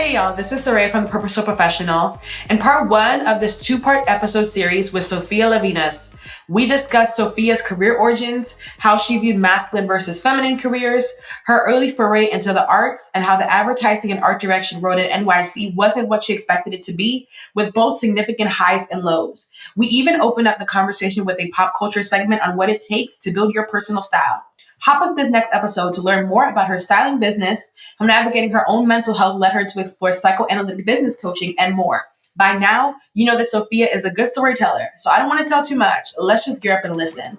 Hey y'all, this is Surayya from the Purposeful Professional. In part one of this two-part episode series with Sophia Levina, we discussed Sophia's career origins, how she viewed masculine versus feminine careers, her early foray into the arts, and how the advertising and art direction road at NYC wasn't what she expected it to be, with both significant highs and lows. We even opened up the conversation with a pop culture segment on what it takes to build your personal style. Hop into this next episode to learn more about her styling business, how navigating her own mental health led her to explore psychoanalytic business coaching, and more. By now, you know that Sophia is a good storyteller, so I don't want to tell too much. Let's just gear up and listen.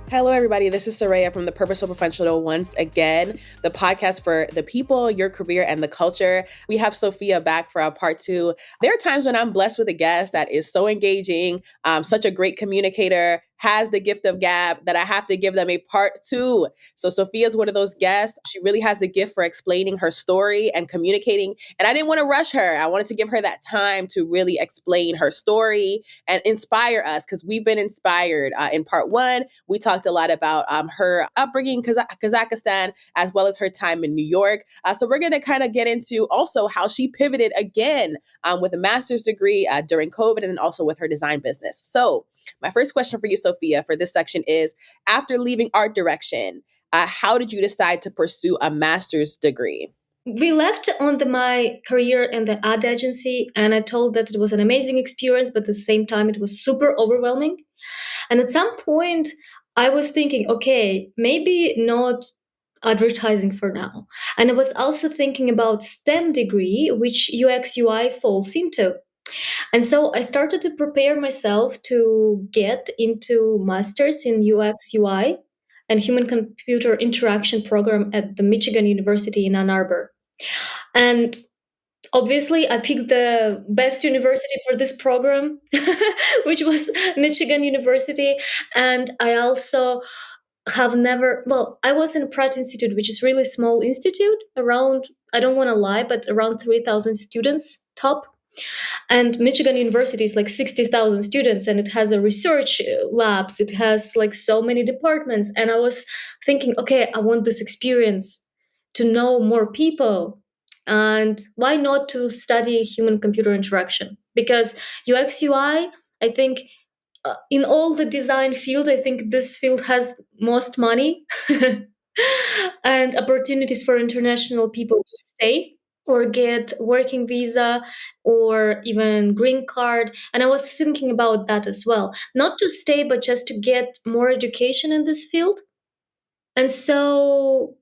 Hello, everybody. This is Surayya from the Purposeful Professional once again, the podcast for the people, your career, and the culture. We have Sophia back for our part two. There are times when I'm blessed with a guest that is so engaging, such a great communicator, has the gift of gab, that I have to give them a part two. So Sophia is one of those guests. She really has the gift for explaining her story and communicating. And I didn't want to rush her. I wanted to give her that time to really explain her story and inspire us, because we've been inspired. In part one, we talked a lot about her upbringing in Kazakhstan, as well as her time in New York. So we're going to kind of get into also how she pivoted again with a master's degree during COVID, and then also with her design business. So my first question for you, Sophia, for this section is, after leaving art direction, how did you decide to pursue a master's degree? We left on my career in the ad agency, and I told that it was an amazing experience, but at the same time, it was super overwhelming. And at some point, I was thinking, okay, maybe not advertising for now. And I was also thinking about STEM degree, which UX UI falls into. And so I started to prepare myself to get into masters in UX UI and human computer interaction program at the Michigan University in Ann Arbor. And obviously, I picked the best university for this program, which was Michigan University. And I also I was in Pratt Institute, which is really small institute, around, I don't want to lie, but around 3,000 students top. And Michigan University is like 60,000 students, and it has a research labs. It has like so many departments. And I was thinking, okay, I want this experience to know more people. And why not to study human-computer interaction? Because UX UI, I think in all the design field, I think this field has most money and opportunities for international people to stay or get working visa or even green card. And I was thinking about that as well. Not to stay, but just to get more education in this field. And so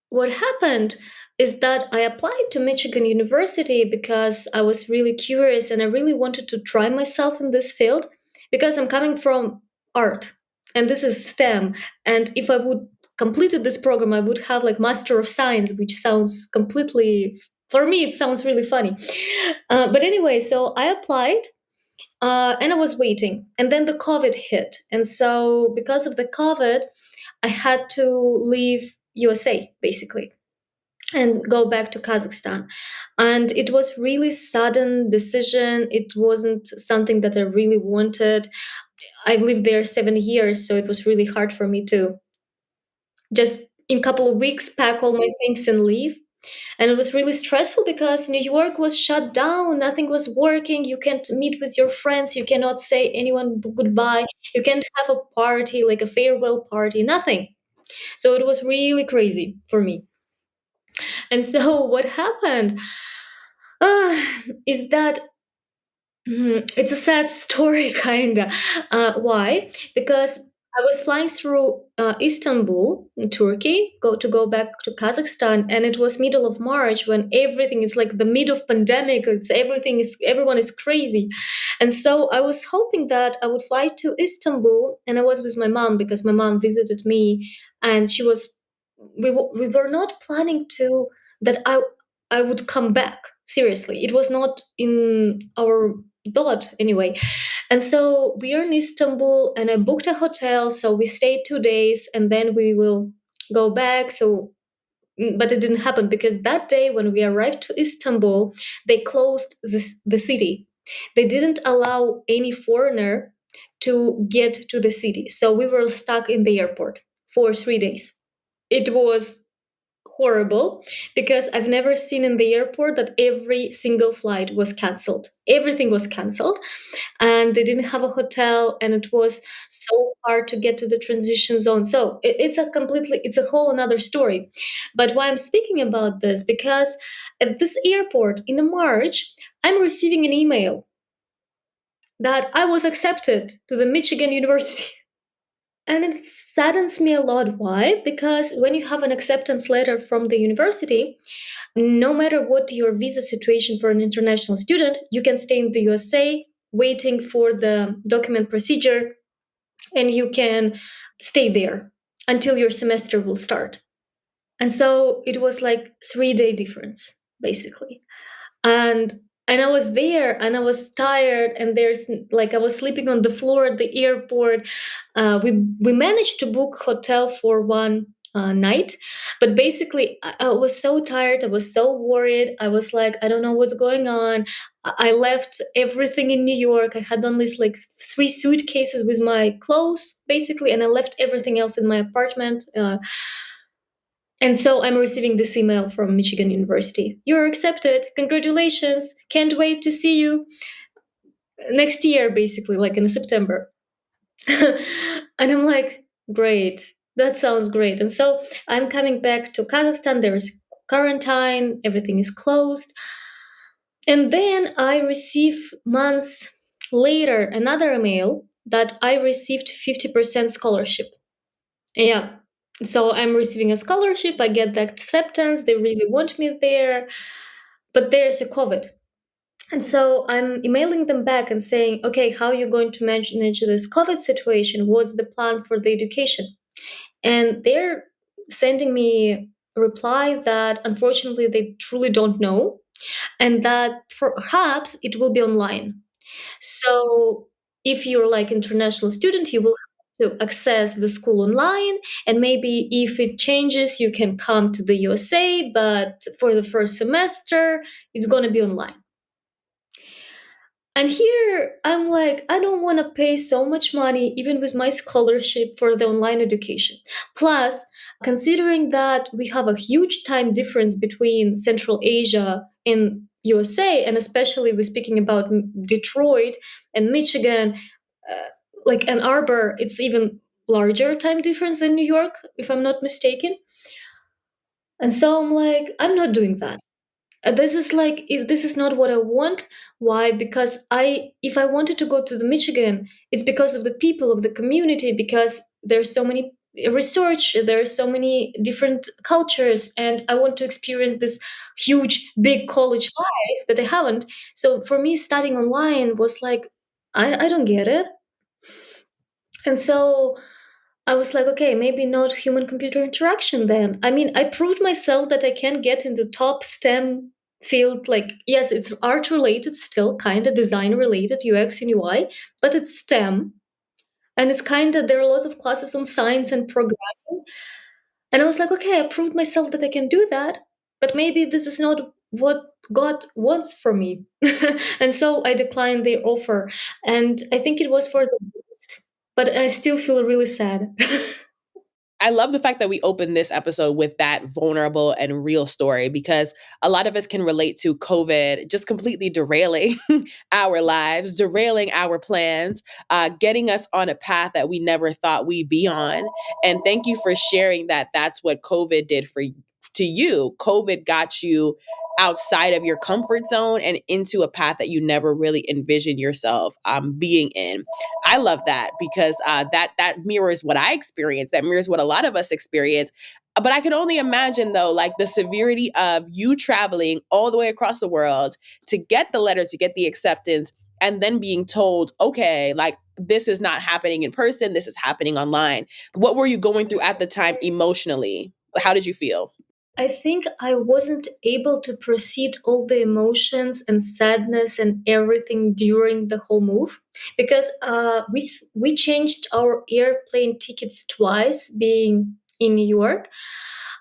what happened is that I applied to Michigan University because I was really curious and I really wanted to try myself in this field, because I'm coming from art and this is STEM. And if I would completed this program, I would have like Master of Science, which sounds completely, for me, it sounds really funny. But anyway, so I applied and I was waiting. And then the COVID hit. And so because of the COVID, I had to leave USA, basically, and go back to Kazakhstan. And it was really sudden decision. It wasn't something that I really wanted. I've lived there 7 years, so it was really hard for me to just in a couple of weeks pack all my things and leave. And it was really stressful because New York was shut down. Nothing was working. You can't meet with your friends. You cannot say anyone goodbye. You can't have a party, like a farewell party, nothing. So it was really crazy for me. And so what happened is that it's a sad story, kind of. Why? Because I was flying through Istanbul, in Turkey, go back to Kazakhstan, and it was middle of March when everything is like the mid of pandemic. Everyone is crazy, and so I was hoping that I would fly to Istanbul, and I was with my mom because my mom visited me, and she was. We were not planning to that I would come back. Seriously, it was not in our thought anyway. And so we are in Istanbul and I booked a hotel. So we stayed 2 days and then we will go back. But it didn't happen because that day when we arrived to Istanbul, they closed the city. They didn't allow any foreigner to get to the city. So we were stuck in the airport for 3 days. It was horrible because I've never seen in the airport that every single flight was cancelled. Everything was cancelled, and they didn't have a hotel, and it was so hard to get to the transition zone. So it's a whole another story. But why I'm speaking about this, because at this airport in March, I'm receiving an email that I was accepted to the Michigan University. And it saddens me a lot. Why? Because when you have an acceptance letter from the university, no matter what your visa situation for an international student, you can stay in the USA waiting for the document procedure, and you can stay there until your semester will start. And so it was like 3 day difference, basically. And I was there and I was tired, and there's like I was sleeping on the floor at the airport. We managed to book hotel for one night, but basically I was so tired. I was so worried. I was like, I don't know what's going on. I left everything in New York. I had only like 3 suitcases with my clothes, basically, and I left everything else in my apartment. And so I'm receiving this email from Michigan University. You're accepted. Congratulations. Can't wait to see you next year, basically, like in September. And I'm like, great. That sounds great. And so I'm coming back to Kazakhstan. There is quarantine, everything is closed. And then I receive months later another email that I received 50% scholarship. Yeah. So I'm receiving a scholarship. I get the acceptance. They really want me there. But there's a COVID. And so I'm emailing them back and saying, okay, how are you going to manage this COVID situation? What's the plan for the education? And they're sending me a reply that unfortunately they truly don't know, and that perhaps it will be online. So if you're like international student, you will have to access the school online, and maybe if it changes, you can come to the USA, but for the first semester, it's going to be online. And here I'm like, I don't want to pay so much money, even with my scholarship, for the online education. Plus, considering that we have a huge time difference between Central Asia and USA, and especially we're speaking about Detroit and Michigan, uh, like Ann Arbor, it's even larger time difference than New York, if I'm not mistaken. And so I'm like, I'm not doing that. This is not what I want. Why? Because I if I wanted to go to the Michigan, it's because of the people of the community, because there's so many research, there are so many different cultures, and I want to experience this huge big college life that I haven't. So for me, studying online was like, I don't get it. And so I was like, okay, maybe not human computer interaction then. I mean, I proved myself that I can get into top STEM field. Like, yes, it's art related, still kind of design related, UX and UI, but it's STEM. And it's kind of, there are a lot of classes on science and programming. And I was like, okay, I proved myself that I can do that, but maybe this is not what God wants for me. And so I declined their offer. And I think it was for the best, but I still feel really sad. I love the fact that we opened this episode with that vulnerable and real story, because a lot of us can relate to COVID just completely derailing our lives, derailing our plans, getting us on a path that we never thought we'd be on. And thank you for sharing that. That's what COVID did to you. COVID got you outside of your comfort zone and into a path that you never really envisioned yourself being in. I love that, because that mirrors what I experienced. That mirrors what a lot of us experience. But I can only imagine, though, like the severity of you traveling all the way across the world to get the letter, to get the acceptance, and then being told, okay, like this is not happening in person, this is happening online. What were you going through at the time emotionally? How did you feel? I think I wasn't able to proceed all the emotions and sadness and everything during the whole move, because we changed our airplane tickets twice, being in New York,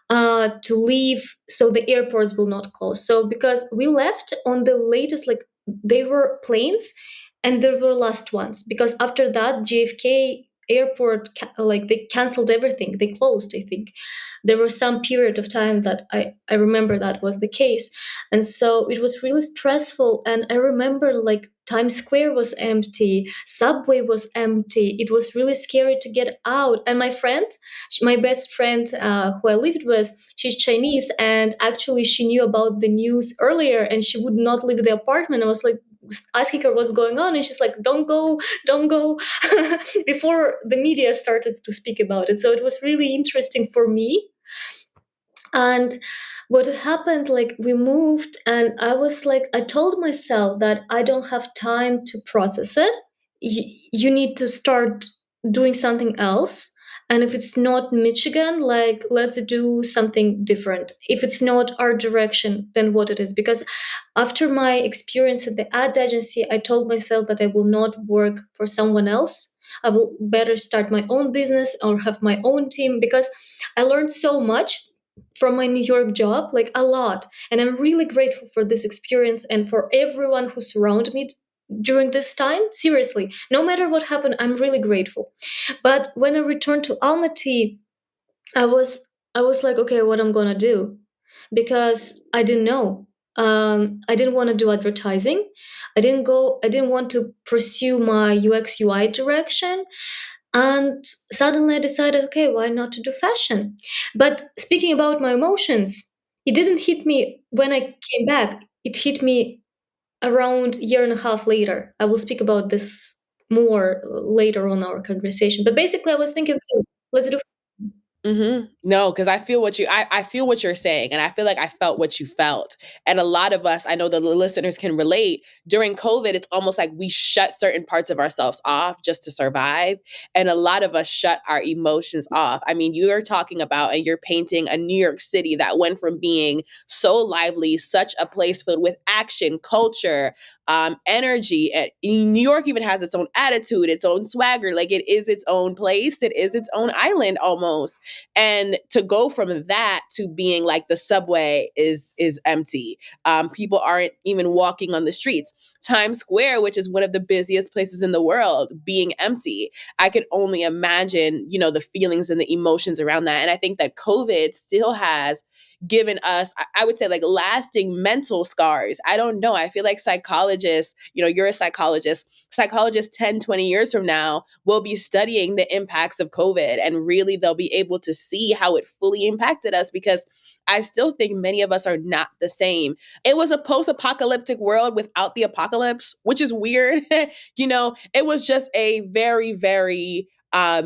to leave so the airports will not close. So because we left on the latest, like they were planes, and they were last ones, because after that JFK airport like they canceled everything, they closed. I think there was some period of time that I remember that was the case. And so it was really stressful. And I remember like Times Square was empty, subway was empty. It was really scary to get out. And my friend, my best friend who I lived with, she's Chinese, and actually she knew about the news earlier, and she would not leave the apartment. I was like asking her what's going on, and she's like, don't go, don't go, before the media started to speak about it. So it was really interesting for me. And what happened, like we moved, and I was like, I told myself that I don't have time to process it. You need to start doing something else. And if it's not Michigan, like let's do something different. If it's not our direction, then what it is. Because after my experience at the ad agency, I told myself that I will not work for someone else. I will better start my own business or have my own team, because I learned so much from my New York job, like a lot. And I'm really grateful for this experience and for everyone who surrounded me during this time. Seriously, no matter what happened, I'm really grateful. But when I returned to Almaty, I was like, okay, what I'm gonna do? Because I didn't know. I didn't want to do advertising. I didn't want to pursue my UX UI direction. And suddenly I decided, okay, why not to do fashion? But speaking about my emotions, it didn't hit me when I came back. It hit me around a year and a half later. I will speak about this more later on our conversation. But basically, I was thinking, okay, let's do. No, because I feel what you're saying, and I feel like I felt what you felt. And a lot of us, I know the listeners can relate. During COVID, it's almost like we shut certain parts of ourselves off just to survive, and a lot of us shut our emotions off. I mean, you are talking about and you're painting a New York City that went from being so lively, such a place filled with action, culture, energy. And New York even has its own attitude, its own swagger. Like it is its own place. It is its own island almost. And to go from that to being like the subway is empty. People aren't even walking on the streets. Times Square, which is one of the busiest places in the world, being empty. I could only imagine, the feelings and the emotions around that. And I think that COVID still has given us, I would say, like lasting mental scars. I don't know. I feel like psychologists, you're a psychologists 10, 20 years from now will be studying the impacts of COVID, and really they'll be able to see how it fully impacted us, because I still think many of us are not the same. It was a post apocalyptic world without the apocalypse, which is weird. It was just a very, very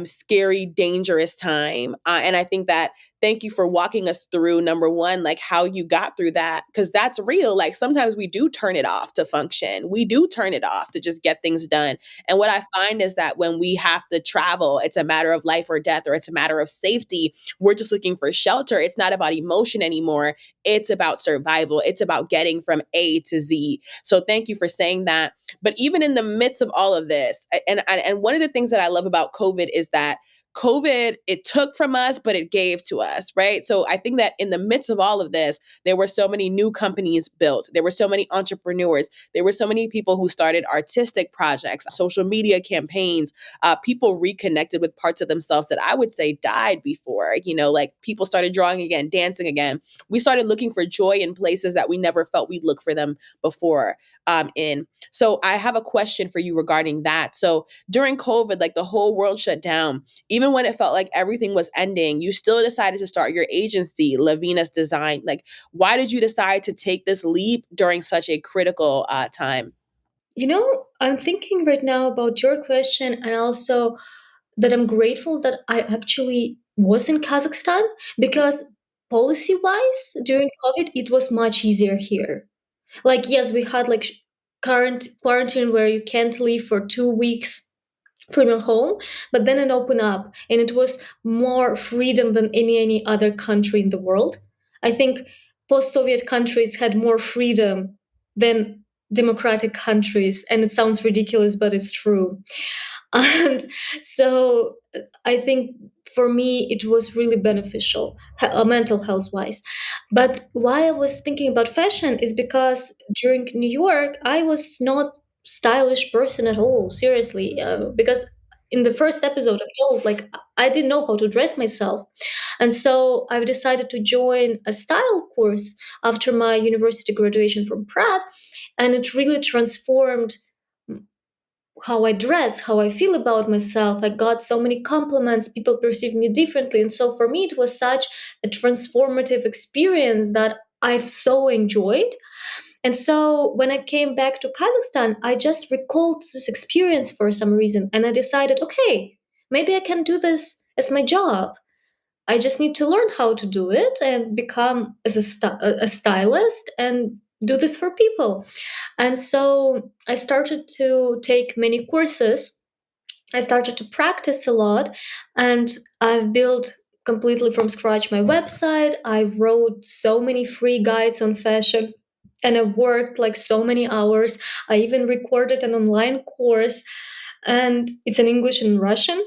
scary, dangerous time. And I think that thank you for walking us through, number one, like how you got through that, because that's real. Like sometimes we do turn it off to function. We do turn it off to just get things done. And what I find is that when we have to travel, it's a matter of life or death, or it's a matter of safety. We're just looking for shelter. It's not about emotion anymore. It's about survival. It's about getting from A to Z. So thank you for saying that. But even in the midst of all of this, and one of the things that I love about COVID is that COVID, it took from us, but it gave to us, right? So I think that in the midst of all of this, there were so many new companies built. There were so many entrepreneurs. There were so many people who started artistic projects, social media campaigns. People reconnected with parts of themselves that I would say died before. Like people started drawing again, dancing again. We started looking for joy in places that we never felt we'd look for them before. In. So I have a question for you regarding that. So during COVID, like the whole world shut down. Even when it felt like everything was ending, you still decided to start your agency, Levina's Design. Like, why did you decide to take this leap during such a critical time? I'm thinking right now about your question, and also that I'm grateful that I actually was in Kazakhstan, because policy wise during COVID, it was much easier here. Like, yes, we had like current quarantine where you can't leave for 2 weeks from your home, but then it opened up and it was more freedom than any other country in the world. I think post-Soviet countries had more freedom than democratic countries, and it sounds ridiculous, but it's true. And so I think for me it was really beneficial, mental health wise. But why I was thinking about fashion is because during New York I was not stylish person at all, seriously, because in the first episode I've told, like, I didn't know how to dress myself. And so I've decided to join a style course after my university graduation from Pratt. And it really transformed how I dress, how I feel about myself. I got so many compliments, people perceive me differently. And so for me, it was such a transformative experience that I've so enjoyed. And so when I came back to Kazakhstan, I just recalled this experience for some reason. And I decided, okay, maybe I can do this as my job. I just need to learn how to do it and become as a stylist and do this for people. And so I started to take many courses. I started to practice a lot, and I've built completely from scratch my website. I wrote so many free guides on fashion, and I worked like so many hours. I even recorded an online course, and it's in English and Russian.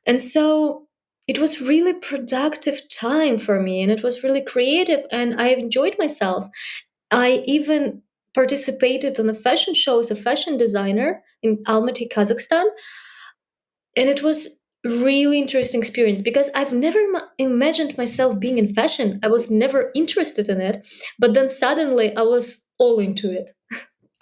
And so it was really productive time for me, and it was really creative, and I enjoyed myself. I even participated in a fashion show as a fashion designer in Almaty, Kazakhstan. And it was really interesting experience because I've never imagined myself being in fashion. I was never interested in it, but then suddenly I was all into it.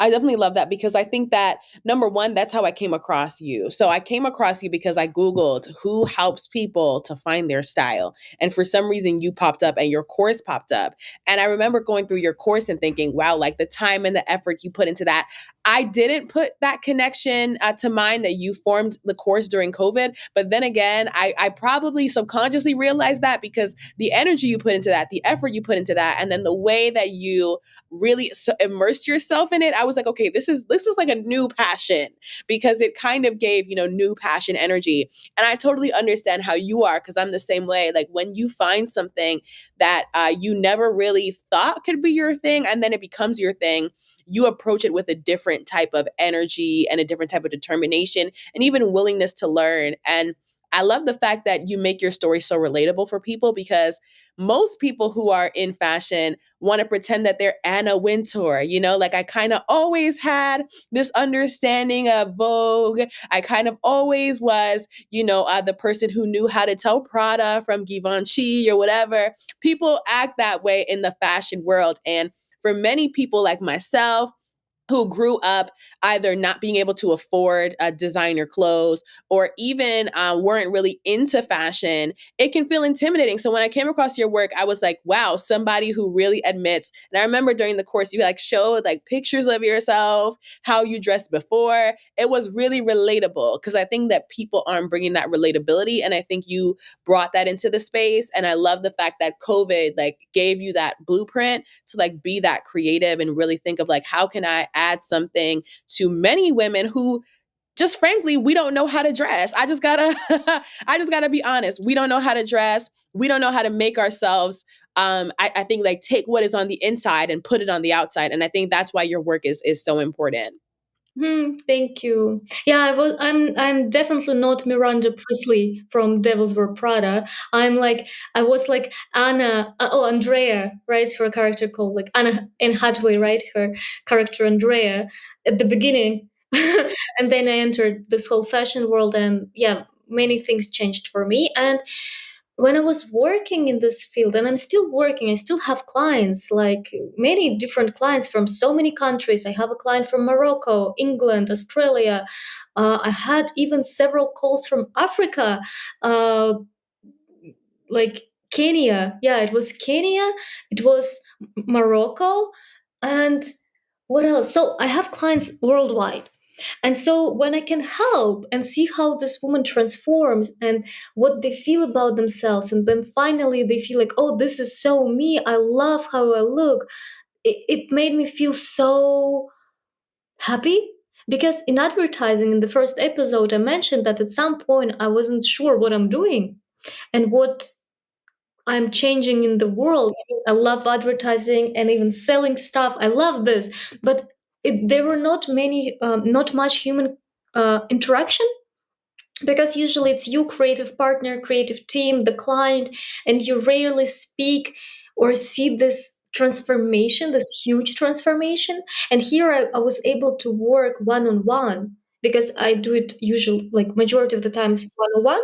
I definitely love that because I think that number one, that's how I came across you. So I came across you because I Googled who helps people to find their style. And for some reason, you popped up and your course popped up. And I remember going through your course and thinking, wow, like the time and the effort you put into that. I didn't put that connection to mind that you formed the course during COVID. But then again, I probably subconsciously realized that because the energy you put into that, the effort you put into that, and then the way that you really immersed yourself in it, I was like, okay, this is like a new passion because it kind of gave, new passion energy. And I totally understand how you are because I'm the same way. Like when you find something that you never really thought could be your thing and then it becomes your thing, you approach it with a different type of energy and a different type of determination and even willingness to learn. And I love the fact that you make your story so relatable for people because most people who are in fashion want to pretend that they're Anna Wintour, like I kind of always had this understanding of Vogue. I kind of always was, the person who knew how to tell Prada from Givenchy or whatever. People act that way in the fashion world. And for many people like myself, who grew up either not being able to afford designer clothes or even weren't really into fashion, it can feel intimidating. So when I came across your work, I was like, wow, somebody who really admits. And I remember during the course, you like showed like pictures of yourself, how you dressed before. It was really relatable because I think that people aren't bringing that relatability. And I think you brought that into the space. And I love the fact that COVID like gave you that blueprint to like be that creative and really think of like, how can I add something to many women who just frankly, we don't know how to dress. I just gotta be honest. We don't know how to dress. We don't know how to make ourselves I think like take what is on the inside and put it on the outside. And I think that's why your work is so important. Thank you. Yeah, I'm definitely not Miranda Priestley from Devil's Wear Prada. I was like Anna. Andrea, right? Her character called like Anna Anne Hathaway, right? Her character Andrea at the beginning, and then I entered this whole fashion world, and yeah, many things changed for me. And when I was working in this field, and I'm still working, I still have clients, like many different clients from so many countries. I have a client from Morocco, England, Australia. I had even several calls from Africa, uh, like Kenya. Yeah, it was Kenya, it was Morocco, and what else? So I have clients worldwide. And so when I can help and see how this woman transforms and what they feel about themselves, and then finally they feel like, oh, this is so me, I love how I look, it made me feel so happy. Because in advertising, in the first episode, I mentioned that at some point I wasn't sure what I'm doing and what I'm changing in the world. I love advertising and even selling stuff. I love this, but there were not much human interaction, because usually it's you, creative partner, creative team, the client, and you rarely speak or see this transformation, this huge transformation. And here I was able to work one on one because I do it usually, like majority of the times, one-on-one.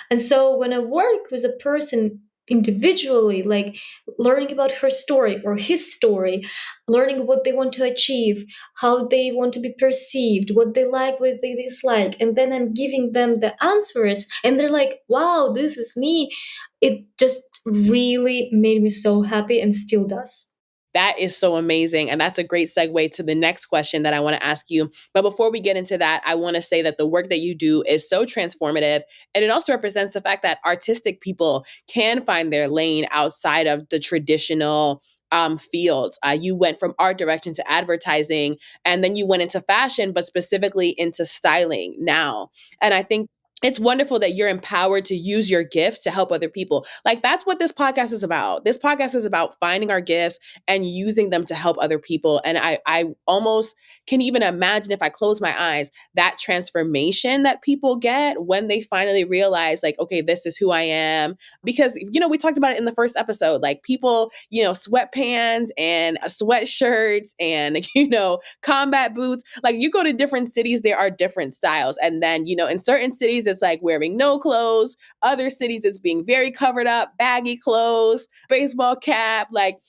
And so when I work with a person individually, like learning about her story or his story, learning what they want to achieve, how they want to be perceived, what they like, what they dislike, and then I'm giving them the answers, and they're like, wow, this is me. It just really made me so happy and still does. That is so amazing. And that's a great segue to the next question that I want to ask you. But before we get into that, I want to say that the work that you do is so transformative. And it also represents the fact that artistic people can find their lane outside of the traditional fields. You went from art direction to advertising, and then you went into fashion, but specifically into styling now. And I think it's wonderful that you're empowered to use your gifts to help other people. Like, that's what this podcast is about. This podcast is about finding our gifts and using them to help other people. And I almost can even imagine, if I close my eyes, that transformation that people get when they finally realize, like, okay, this is who I am. Because, we talked about it in the first episode, like people, sweatpants and sweatshirts and, combat boots. Like, you go to different cities, there are different styles. And then, in certain cities, it's like wearing no clothes. Other cities, it's being very covered up, baggy clothes, baseball cap. Like,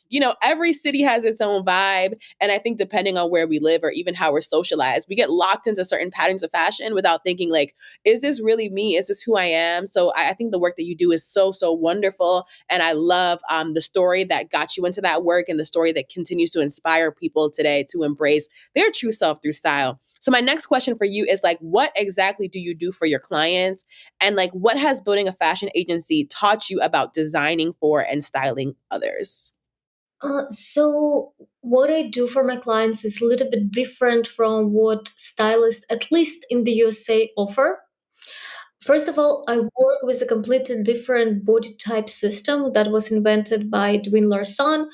every city has its own vibe. And I think depending on where we live or even how we're socialized, we get locked into certain patterns of fashion without thinking, like, is this really me? Is this who I am? So I think the work that you do is so, so wonderful. And I love the story that got you into that work and the story that continues to inspire people today to embrace their true self through style. So my next question for you is, like, what exactly do you do for your clients? And like, what has building a fashion agency taught you about designing for and styling others? So what I do for my clients is a little bit different from what stylists, at least in the USA, offer. First of all, I work with a completely different body type system that was invented by Dwayne Larson.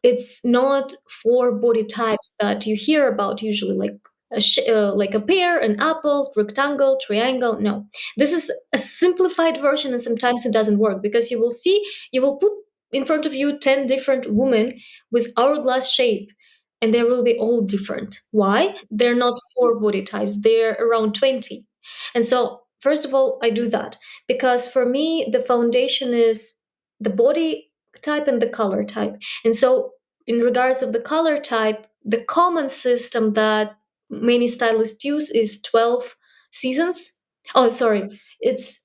It's not four body types that you hear about usually, like like a pear, an apple, rectangle, triangle. No, this is a simplified version, and sometimes it doesn't work because you will put in front of you 10 different women with hourglass shape, and they will be all different. Why? They're not four body types, they're around 20. And so, first of all, I do that because for me, the foundation is the body type and the color type. And so, in regards of the color type, the common system that many stylists use is 12 seasons. Oh, sorry, it's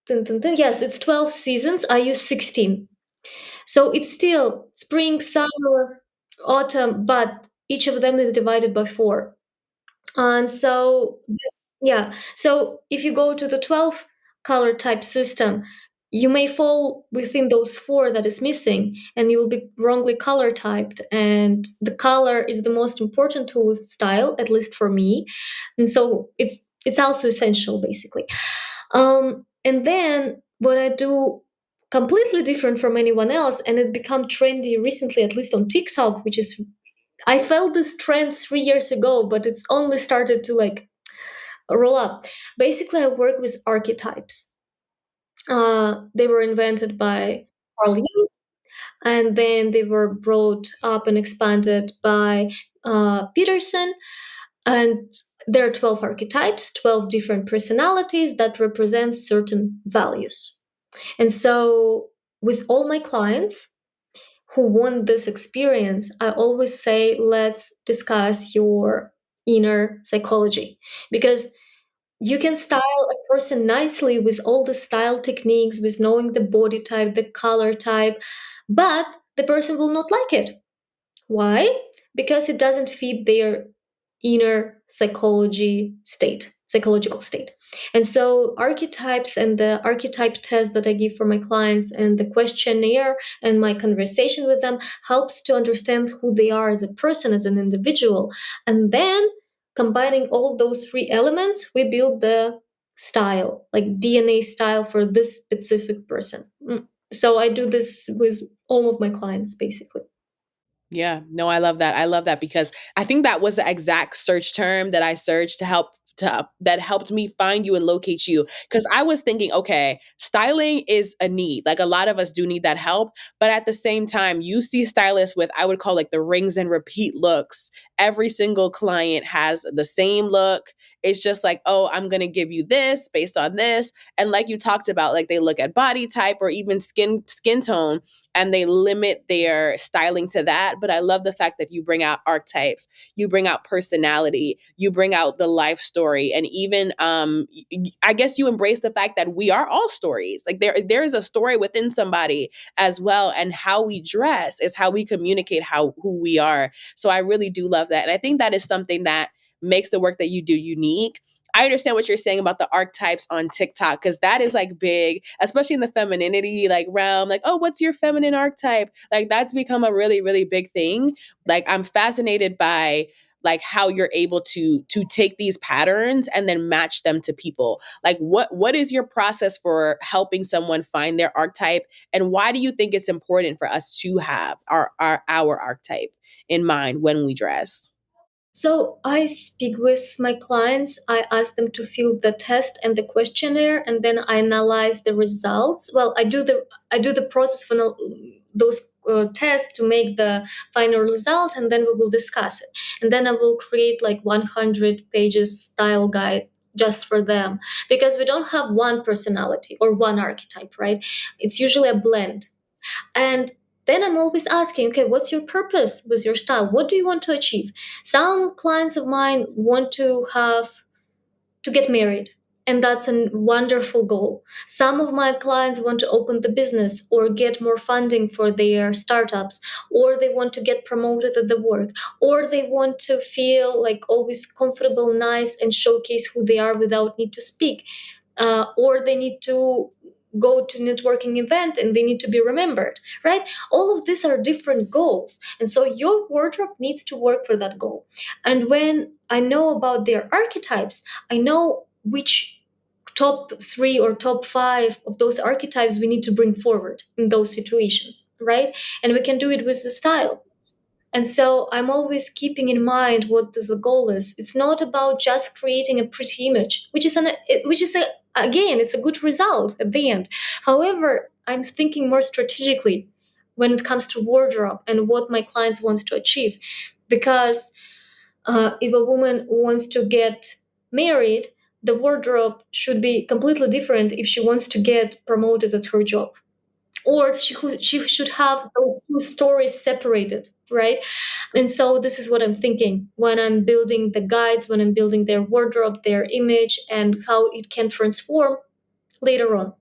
yes, it's 12 seasons. I use 16. So it's still spring, summer, autumn, but each of them is divided by four. And so this, yeah. So if you go to the 12 color type system, you may fall within those four that is missing, and you will be wrongly color typed. And the color is the most important tool with style, at least for me. And so it's also essential, basically. And then what I do completely different from anyone else, and it's become trendy recently, at least on TikTok, which is I felt this trend 3 years ago, but it's only started to like roll up. Basically, I work with archetypes. They were invented by Carl Jung, and then they were brought up and expanded by Peterson. And there are 12 archetypes, 12 different personalities that represent certain values. And so, with all my clients who want this experience, I always say, let's discuss your inner psychology. Because you can style a person nicely with all the style techniques, with knowing the body type, the color type, but the person will not like it. Why? Because it doesn't fit their inner psychological state. And so archetypes and the archetype test that I give for my clients and the questionnaire and my conversation with them helps to understand who they are as a person, as an individual. And then combining all those three elements, we build the style, like DNA style for this specific person. So I do this with all of my clients, basically. Yeah, no, I love that. I love that because I think that was the exact search term that I searched to help that helped me find you and locate you. Because I was thinking, okay, styling is a need. Like a lot of us do need that help. But at the same time, you see stylists with, I would call like the rings and repeat looks. Every single client has the same look. It's just like, oh, I'm going to give you this based on this. And like you talked about, like they look at body type or even skin tone and they limit their styling to that. But I love the fact that you bring out archetypes, you bring out personality, you bring out the life story, and even I guess you embrace the fact that we are all stories. Like there is a story within somebody as well, and how we dress is how we communicate who we are. So I really do love that, and I think that is something that makes the work that you do unique. I understand what you're saying about the archetypes on TikTok because that is like big, especially in the femininity like realm. Like, oh, what's your feminine archetype? Like that's become a really, really big thing. Like I'm fascinated by like how you're able to take these patterns and then match them to people. Like what is your process for helping someone find their archetype, and why do you think it's important for us to have our archetype in mind when we dress? So I speak with my clients. I ask them to fill the test and the questionnaire, and then I analyze the results. Well, I do the process for those tests to make the final result, and then we will discuss it. And then I will create like 100 pages style guide just for them, because we don't have one personality or one archetype, right? It's usually a blend. And then I'm always asking, okay, what's your purpose with your style? What do you want to achieve? Some clients of mine want to get married, and that's a wonderful goal. Some of my clients want to open the business or get more funding for their startups, or they want to get promoted at the work, or they want to feel like always comfortable, nice, and showcase who they are without need to speak. Or they need to go to networking event and they need to be remembered, right? All of these are different goals, and so your wardrobe needs to work for that goal. And when I know about their archetypes, I know which top 3 or top 5 of those archetypes we need to bring forward in those situations, right? And we can do it with the style. And so I'm always keeping in mind what the goal is. It's not about just creating a pretty image, again, it's a good result at the end. However, I'm thinking more strategically when it comes to wardrobe and what my clients want to achieve. Because if a woman wants to get married, the wardrobe should be completely different if she wants to get promoted at her job, or she should have those two stories separated, right? And so this is what I'm thinking when I'm building the guides, when I'm building their wardrobe, their image, and how it can transform later on.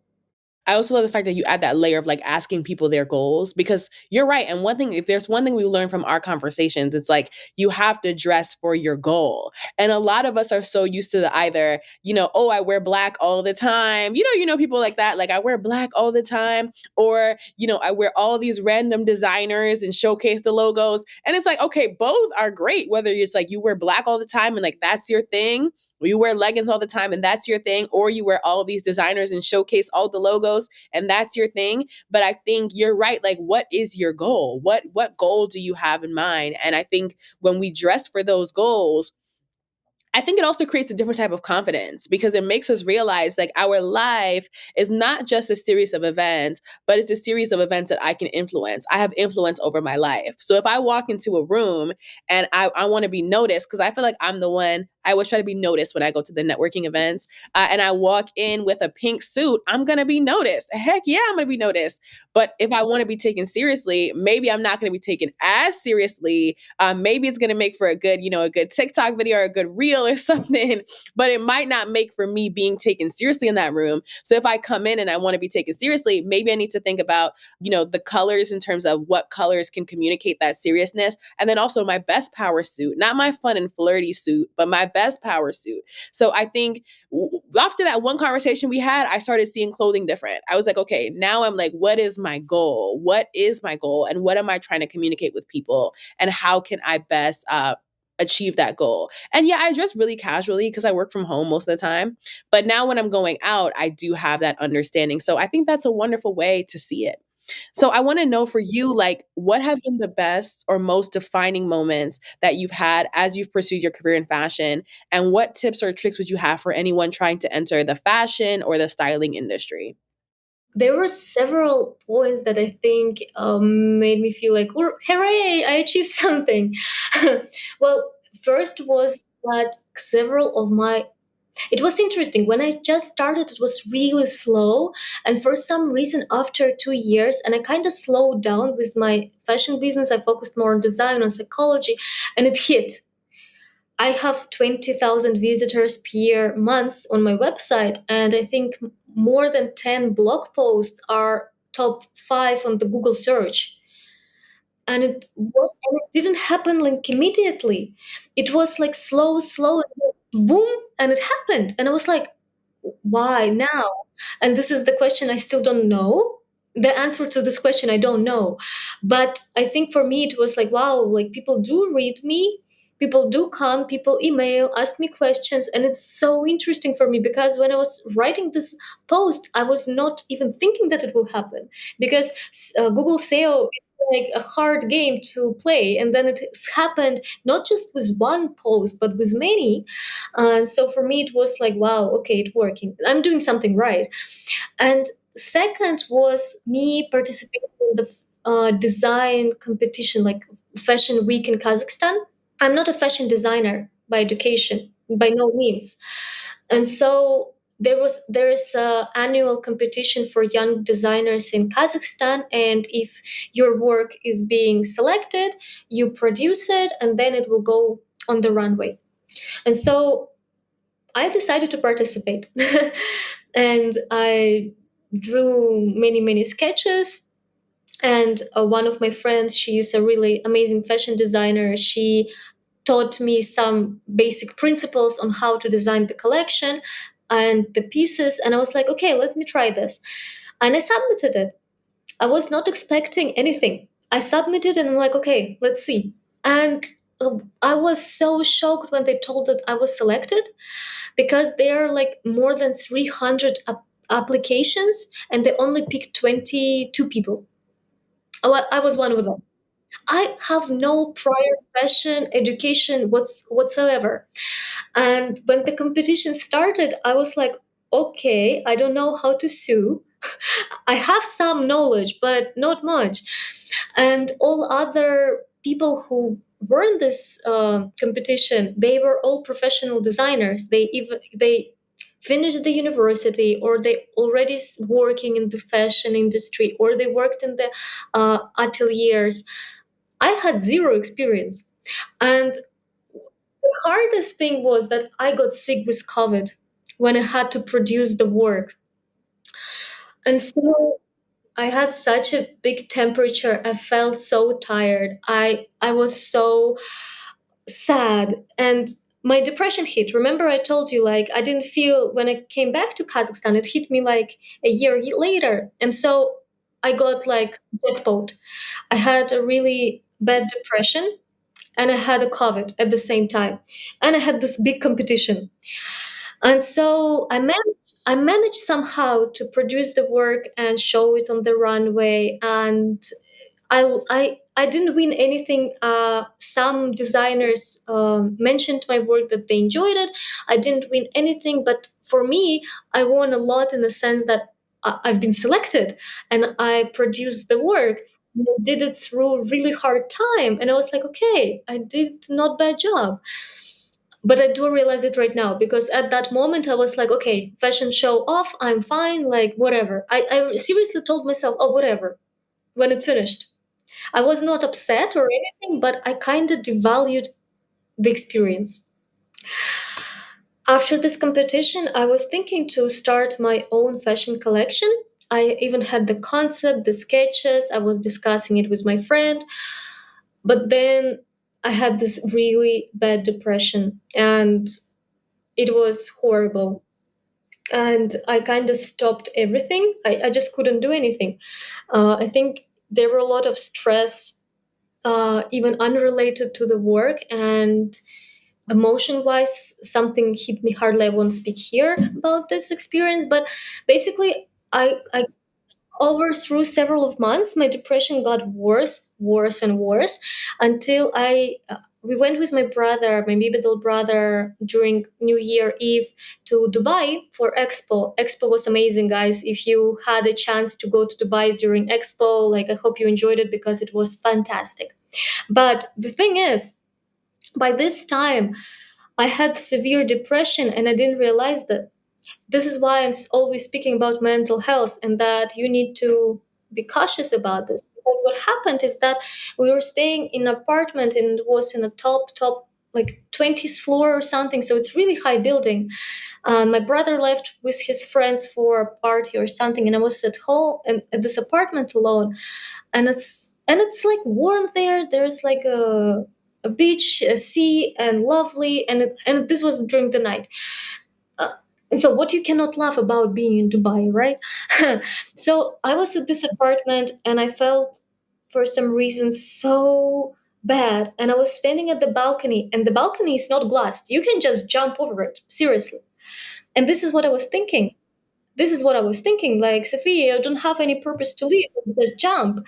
I also love the fact that you add that layer of like asking people their goals, because you're right. And one thing, if there's one thing we learn from our conversations, it's like you have to dress for your goal. And a lot of us are so used to the either, oh, I wear black all the time. People like that. Like I wear black all the time, or, I wear all these random designers and showcase the logos. And it's like, okay, both are great. Whether it's like you wear black all the time and like that's your thing, or you wear leggings all the time and that's your thing, or you wear all these designers and showcase all the logos and that's your thing. But I think you're right. Like, what is your goal? What goal do you have in mind? And I think when we dress for those goals, I think it also creates a different type of confidence, because it makes us realize like our life is not just a series of events, but it's a series of events that I can influence. I have influence over my life. So if I walk into a room and I want to be noticed, because I feel like I'm the one, I always try to be noticed when I go to the networking events, and I walk in with a pink suit, I'm going to be noticed. Heck yeah, I'm going to be noticed. But if I want to be taken seriously, maybe I'm not going to be taken as seriously. Maybe it's going to make for a good TikTok video or a good reel or something, but it might not make for me being taken seriously in that room. So if I come in and I want to be taken seriously, maybe I need to think about, the colors in terms of what colors can communicate that seriousness. And then also my best power suit, not my fun and flirty suit, but my best power suit. So I think after that one conversation we had, I started seeing clothing different. I was like, okay, now I'm like, what is my goal? What is my goal? And what am I trying to communicate with people? And how can I best achieve that goal? And yeah, I dress really casually because I work from home most of the time. But now when I'm going out, I do have that understanding. So I think that's a wonderful way to see it. So I want to know for you, like, what have been the best or most defining moments that you've had as you've pursued your career in fashion? And what tips or tricks would you have for anyone trying to enter the fashion or the styling industry? There were several points that I think made me feel like, hooray, I achieved something. Well, first was that several of my it was interesting. When I just started, it was really slow. And for some reason, after 2 years, and I kind of slowed down with my fashion business, I focused more on design, on psychology, and it hit. I have 20,000 visitors per year months on my website, and I think more than 10 blog posts are top 5 on the Google search. And it didn't happen like immediately. It was like slow, and then boom, and it happened. And I was like, why now? And this is the question I still don't know. The answer to this question I don't know. But I think for me it was like, wow, like people do read me, people do come, people email, ask me questions, and it's so interesting for me because when I was writing this post, I was not even thinking that it will happen because Google SEO is like a hard game to play, and then it has happened not just with one post but with many. And so for me, it was like, wow, okay, it's working. I'm doing something right. And second was me participating in the design competition, like Fashion Week in Kazakhstan. I'm not a fashion designer by education, by no means. And so there is a annual competition for young designers in Kazakhstan, and if your work is being selected, you produce it, and then it will go on the runway. And so I decided to participate. And I drew many sketches. And one of my friends, she's a really amazing fashion designer. She taught me some basic principles on how to design the collection and the pieces. And I was like, okay, let me try this. And I submitted it. I was not expecting anything. I submitted and I'm like, okay, let's see. And I was so shocked when they told that I was selected because there are like more than 300 applications and they only picked 22 people. I was one of them. I have no prior fashion education whatsoever. And when the competition started, I was like, okay, I don't know how to sew. I have some knowledge, but not much. And all other people who were in this competition, they were all professional designers. They finished the university, or they already working in the fashion industry, or they worked in the ateliers. I had zero experience, and the hardest thing was that I got sick with COVID when I had to produce the work. And so I had such a big temperature. I felt so tired. I was so sad, and my depression hit. Remember I told you like I didn't feel when I came back to Kazakhstan. It hit me like a year later. And so I got like jackpot. I had a really bad depression and I had a COVID at the same time. And I had this big competition. And so I managed somehow to produce the work and show it on the runway. And I didn't win anything. Some designers mentioned my work that they enjoyed it. I didn't win anything, but for me, I won a lot in the sense that I've been selected and I produced the work. I did it through a really hard time, and I was like, okay, I did not bad job. But I do realize it right now because at that moment I was like, okay, fashion show off, I'm fine, like whatever. I seriously told myself, oh, whatever, when it finished. I was not upset or anything, but I kind of devalued the experience. After this competition, I was thinking to start my own fashion collection. I even had the concept, the sketches, I was discussing it with my friend, but then I had this really bad depression and it was horrible. And I kind of stopped everything. I just couldn't do anything. I think there were a lot of stress, even unrelated to the work, and emotion wise something hit me hardly. I won't speak here about this experience, but basically I over through several of months, my depression got worse, worse and worse, until I we went with my brother, my middle brother, during New Year Eve to Dubai for Expo. Expo was amazing, guys. If you had a chance to go to Dubai during Expo, like, I hope you enjoyed it because it was fantastic. But the thing is, by this time, I had severe depression and I didn't realize that. This is why I'm always speaking about mental health, and that you need to be cautious about this. Because what happened is that we were staying in an apartment and it was in a top, like 20th floor or something. So it's really high building. My brother left with his friends for a party or something, and I was at home and at this apartment alone. And it's like warm there. There's like a beach, a sea, and lovely. And this was during the night. Uh, and so, what you cannot laugh about being in Dubai, right? So, I was at this apartment and I felt for some reason so bad. And I was standing at the balcony, and the balcony is not glassed. You can just jump over it, seriously. And this is what I was thinking. This is what I was thinking. Like, Sophia, you don't have any purpose to leave. Just jump.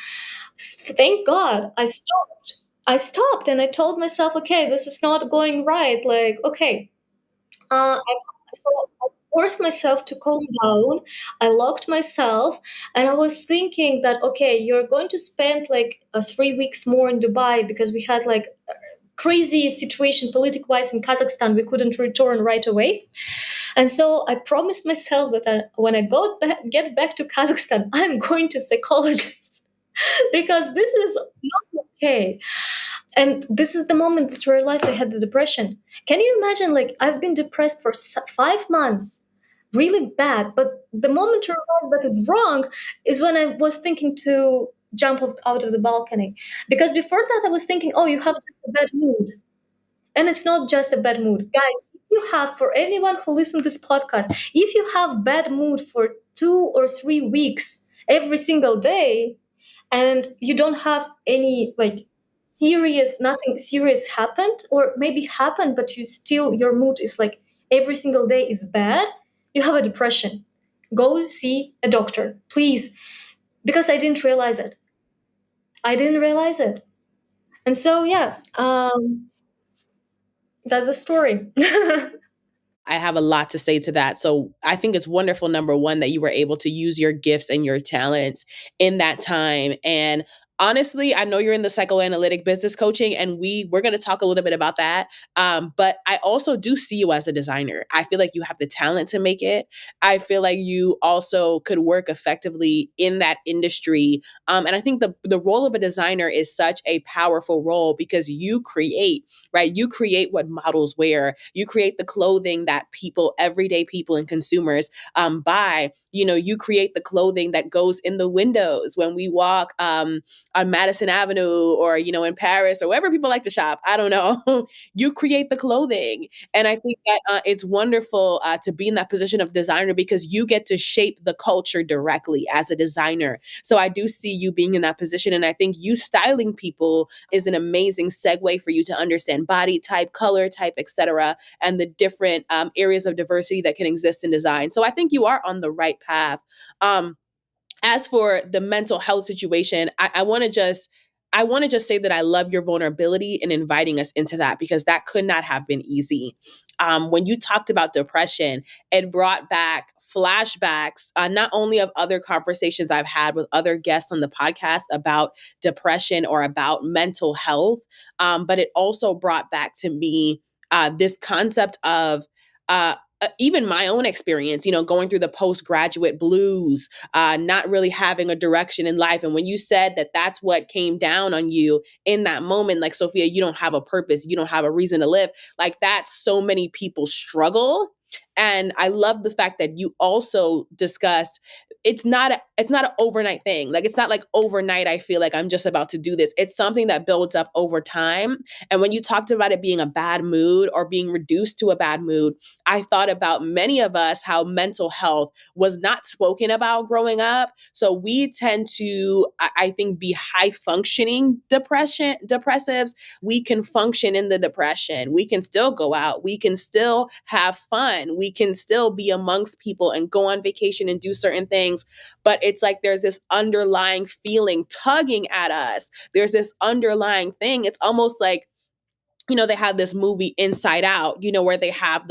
Thank God I stopped. I stopped and I told myself, okay, this is not going right. Like, okay, so I forced myself to calm down. I locked myself, and I was thinking that, okay, you're going to spend like 3 weeks more in Dubai, because we had like a crazy situation politic wise in Kazakhstan. We couldn't return right away. And so I promised myself that when I get back to Kazakhstan, I'm going to psychologist because this is not okay. And this is the moment that I realized I had the depression. Can you imagine? Like, I've been depressed for 5 months, really bad. But the moment I realized that is wrong is when I was thinking to jump out of the balcony. Because before that, I was thinking, oh, you have just a bad mood. And it's not just a bad mood. Guys, if you have, for anyone who listens to this podcast, if you have bad mood for 2 or 3 weeks every single day, and you don't have any like serious, nothing serious happened, or maybe happened, but you still, your mood is like every single day is bad, you have a depression. Go see a doctor, please. Because I didn't realize it. I didn't realize it. And so, yeah, that's the story. I have a lot to say to that. So I think it's wonderful, number one, that you were able to use your gifts and your talents in that time. And honestly, I know you're in the psychoanalytic business coaching, and we're going to talk a little bit about that. But I also do see you as a designer. I feel like you have the talent to make it. I feel like you also could work effectively in that industry. And I think the role of a designer is such a powerful role because you create, right? You create what models wear. You create the clothing that people, everyday people and consumers buy. You know, you create the clothing that goes in the windows when we walk on Madison Avenue, or, you know, in Paris, or wherever people like to shop. I don't know. You create the clothing. And I think that it's wonderful to be in that position of designer because you get to shape the culture directly as a designer. So I do see you being in that position. And I think you styling people is an amazing segue for you to understand body type, color type, etc., and the different areas of diversity that can exist in design. So I think you are on the right path. As for the mental health situation, I want to just say that I love your vulnerability in inviting us into that, because that could not have been easy. When you talked about depression, it brought back flashbacks, not only of other conversations I've had with other guests on the podcast about depression or about mental health, but it also brought back to me this concept of even my own experience, you know, going through the postgraduate blues, not really having a direction in life. And when you said that that's what came down on you in that moment, like, Sophia, you don't have a purpose, you don't have a reason to live, like, that so many people struggle. And I love the fact that you also discussed it's not an overnight thing. Like, it's not like overnight I feel like I'm just about to do this. It's something that builds up over time. And when you talked about it being a bad mood or being reduced to a bad mood, I thought about many of us, how mental health was not spoken about growing up. So we tend to, I think, be high functioning depressives. We can function in the depression. We can still go out. We can still have fun. We can still be amongst people and go on vacation and do certain things. But it's like there's this underlying feeling tugging at us. There's this underlying thing. It's almost like, they have this movie Inside Out, where they have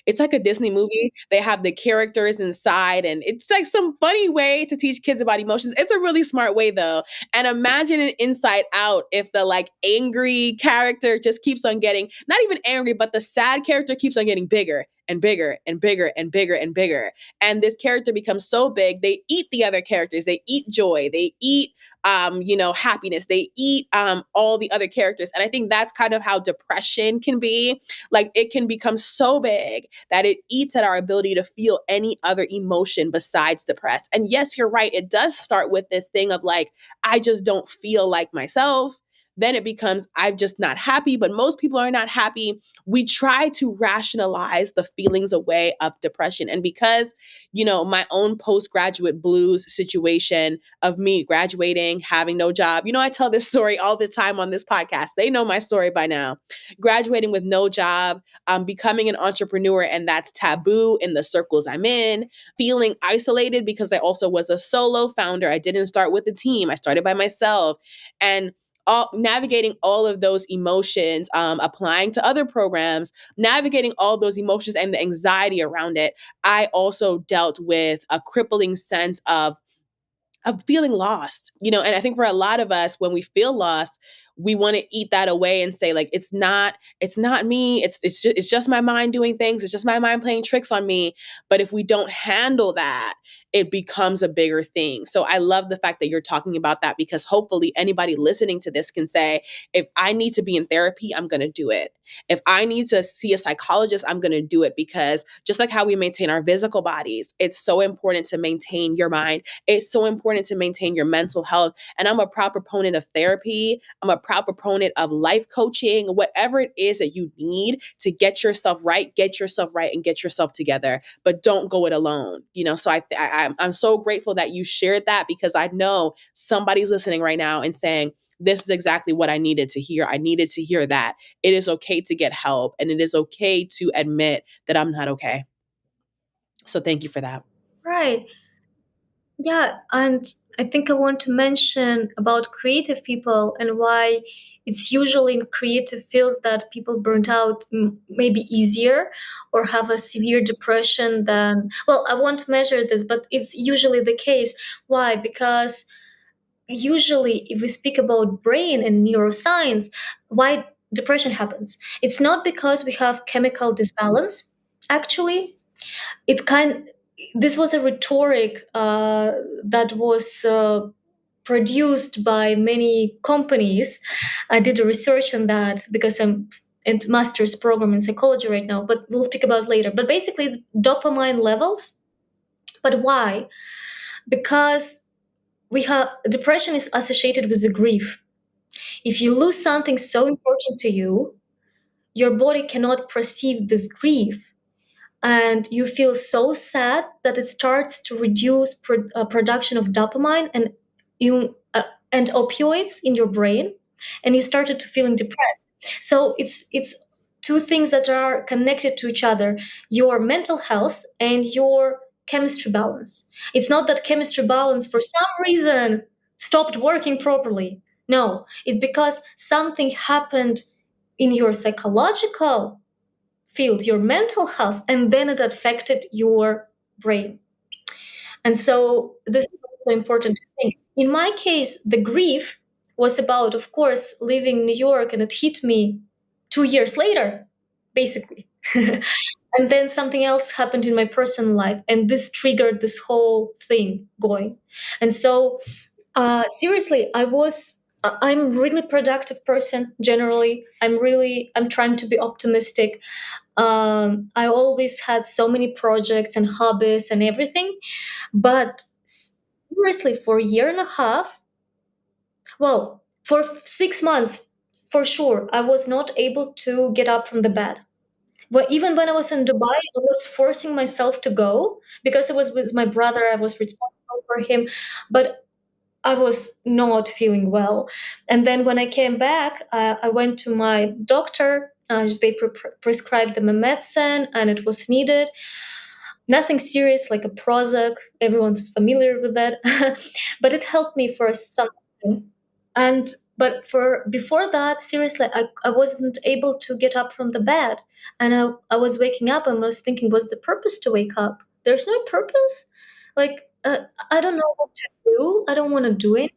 it's like a Disney movie. They have the characters inside, and it's like some funny way to teach kids about emotions. It's a really smart way, though. And imagine an Inside Out if the like angry character just keeps on getting, not even angry, but the sad character keeps on getting bigger and bigger and bigger and bigger and bigger. And this character becomes so big, they eat the other characters. They eat joy. They eat happiness. They eat all the other characters. And I think that's kind of how depression can be. Like it can become so big that it eats at our ability to feel any other emotion besides depressed. And yes, you're right. It does start with this thing of like, I just don't feel like myself. Then it becomes, I'm just not happy, but most people are not happy. We try to rationalize the feelings away of depression. And because, my own postgraduate blues situation of me graduating, having no job, I tell this story all the time on this podcast. They know my story by now. Graduating with no job, becoming an entrepreneur, and that's taboo in the circles I'm in, feeling isolated because I also was a solo founder. I didn't start with a team. I started by myself. And navigating all of those emotions, applying to other programs, navigating all those emotions and the anxiety around it, I also dealt with a crippling sense of feeling lost, and I think for a lot of us, when we feel lost, we want to eat that away and say like, it's not me. It's just my mind doing things. It's just my mind playing tricks on me. But if we don't handle that, it becomes a bigger thing. So I love the fact that you're talking about that, because hopefully anybody listening to this can say, if I need to be in therapy, I'm going to do it. If I need to see a psychologist, I'm going to do it, because just like how we maintain our physical bodies, it's so important to maintain your mind. It's so important to maintain your mental health. And I'm a proud proponent of therapy. I'm a proud proponent of life coaching, whatever it is that you need to get yourself right and get yourself together, but don't go it alone. So I'm so grateful that you shared that, because I know somebody's listening right now and saying, this is exactly what I needed to hear. I needed to hear that. It is okay to get help, and it is okay to admit that I'm not okay. So thank you for that. Right. Yeah, and I think I want to mention about creative people and why it's usually in creative fields that people burnt out maybe easier or have a severe depression than, well, I won't measure this, but it's usually the case. Why? Because usually if we speak about brain and neuroscience, why depression happens, it's not because we have chemical disbalance. Actually, it's kind this was a rhetoric that was produced by many companies. I did a research on that because I'm in master's program in psychology right now, but we'll speak about it later. But basically it's dopamine levels. But why? Because we have depression is associated with the grief. If you lose something so important to you, your body cannot perceive this grief, and you feel so sad that it starts to reduce production of dopamine and opioids in your brain, and you started to feeling depressed. So it's two things that are connected to each other: your mental health and your chemistry balance. It's not that chemistry balance for some reason stopped working properly. No, it's because something happened in your psychological field, your mental health, and then it affected your brain. And so this is also important to think. In my case, the grief was about, of course, leaving New York, and it hit me 2 years later, basically. And then something else happened in my personal life, and this triggered this whole thing going. And so, seriously, I'm really productive person generally. I'm trying to be optimistic. I always had so many projects and hobbies and everything, but seriously, for a year and a half, well, for 6 months, for sure, I was not able to get up from the bed. But even when I was in Dubai, I was forcing myself to go because I was with my brother. I was responsible for him, but I was not feeling well. And then when I came back, I went to my doctor. They prescribed them a medicine, and it was needed. Nothing serious, like a Prozac. Everyone's familiar with that, but it helped me for something. And but for before that, seriously, I wasn't able to get up from the bed, and I was waking up and I was thinking, what's the purpose to wake up? There's no purpose. Like I don't know what to do. I don't want to do it.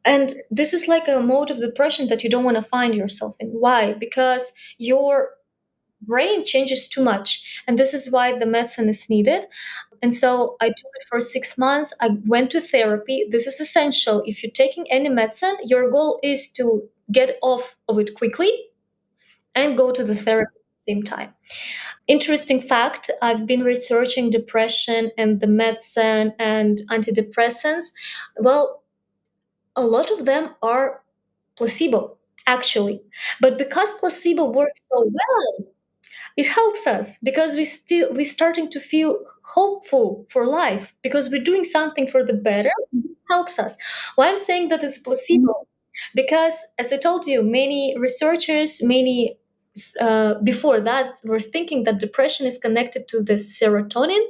And this is like a mode of depression that you don't want to find yourself in. Why? Because your brain changes too much, and this is why the medicine is needed. And so I do it for 6 months. I went to therapy. This is essential. If you're taking any medicine, your goal is to get off of it quickly and go to the therapy at the same time. Interesting fact, I've been researching depression and the medicine and antidepressants. Well, a lot of them are placebo, actually. But because placebo works so well, it helps us because we're starting to feel hopeful for life because we're doing something for the better. It helps us. Why I'm saying that it's placebo? Because as I told you, many researchers, many before that were thinking that depression is connected to the serotonin.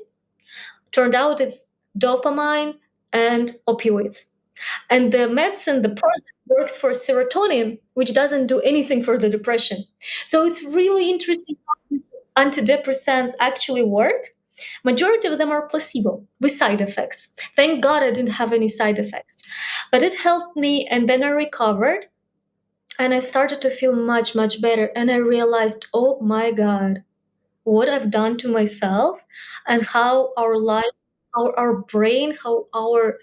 Turned out it's dopamine and opioids. And the medicine, the Prozac, works for serotonin, which doesn't do anything for the depression. So it's really interesting how these antidepressants actually work. Majority of them are placebo with side effects. Thank God I didn't have any side effects. But it helped me, and then I recovered, and I started to feel much, much better. And I realized, oh my God, what I've done to myself and how our life, our brain, how our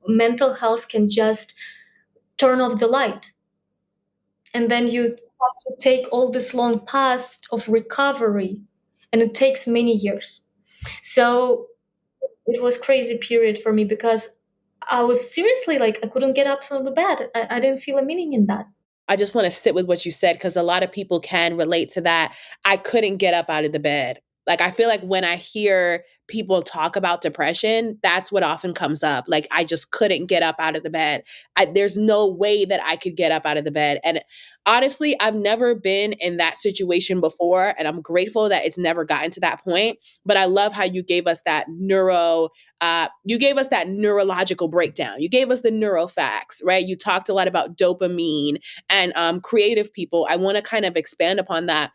mental health can just turn off the light. And then you have to take all this long path of recovery, and it takes many years. So it was crazy period for me because I was seriously like I couldn't get up from the bed. I didn't feel a meaning in that. I just want to sit with what you said because a lot of people can relate to that. I couldn't get up out of the bed. Like, I feel like when I hear people talk about depression, that's what often comes up. Like, I just couldn't get up out of the bed. There's no way that I could get up out of the bed. And honestly, I've never been in that situation before. And I'm grateful that it's never gotten to that point. But I love how you gave us that you gave us that neurological breakdown. You gave us the neurofacts, right? You talked a lot about dopamine and creative people. I want to kind of expand upon that.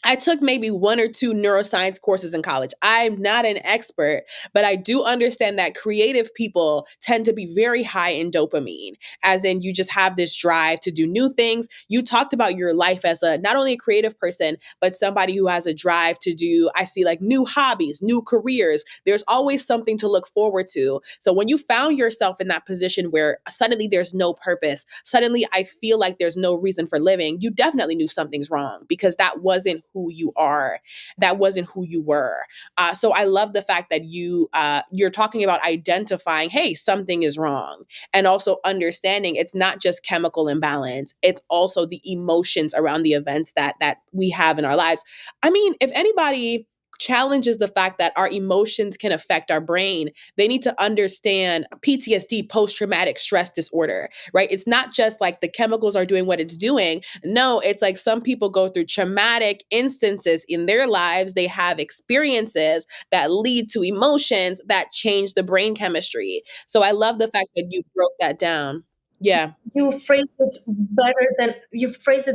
I took maybe one or two neuroscience courses in college. I'm not an expert, but I do understand that creative people tend to be very high in dopamine, as in you just have this drive to do new things. You talked about your life as a not only a creative person, but somebody who has a drive to do, I see like new hobbies, new careers. There's always something to look forward to. So when you found yourself in that position where suddenly there's no purpose, suddenly I feel like there's no reason for living, you definitely knew something's wrong because that wasn't who you are. That wasn't who you were. So I love the fact that you're talking about identifying, hey, something is wrong, and also understanding it's not just chemical imbalance; it's also the emotions around the events that we have in our lives. I mean, if anybody challenges the fact that our emotions can affect our brain, they need to understand PTSD, post traumatic stress disorder, right? It's not just like the chemicals are doing what it's doing. No, it's like some people go through traumatic instances in their lives. They have experiences that lead to emotions that change the brain chemistry. So I love the fact that you broke that down. Yeah. You phrased it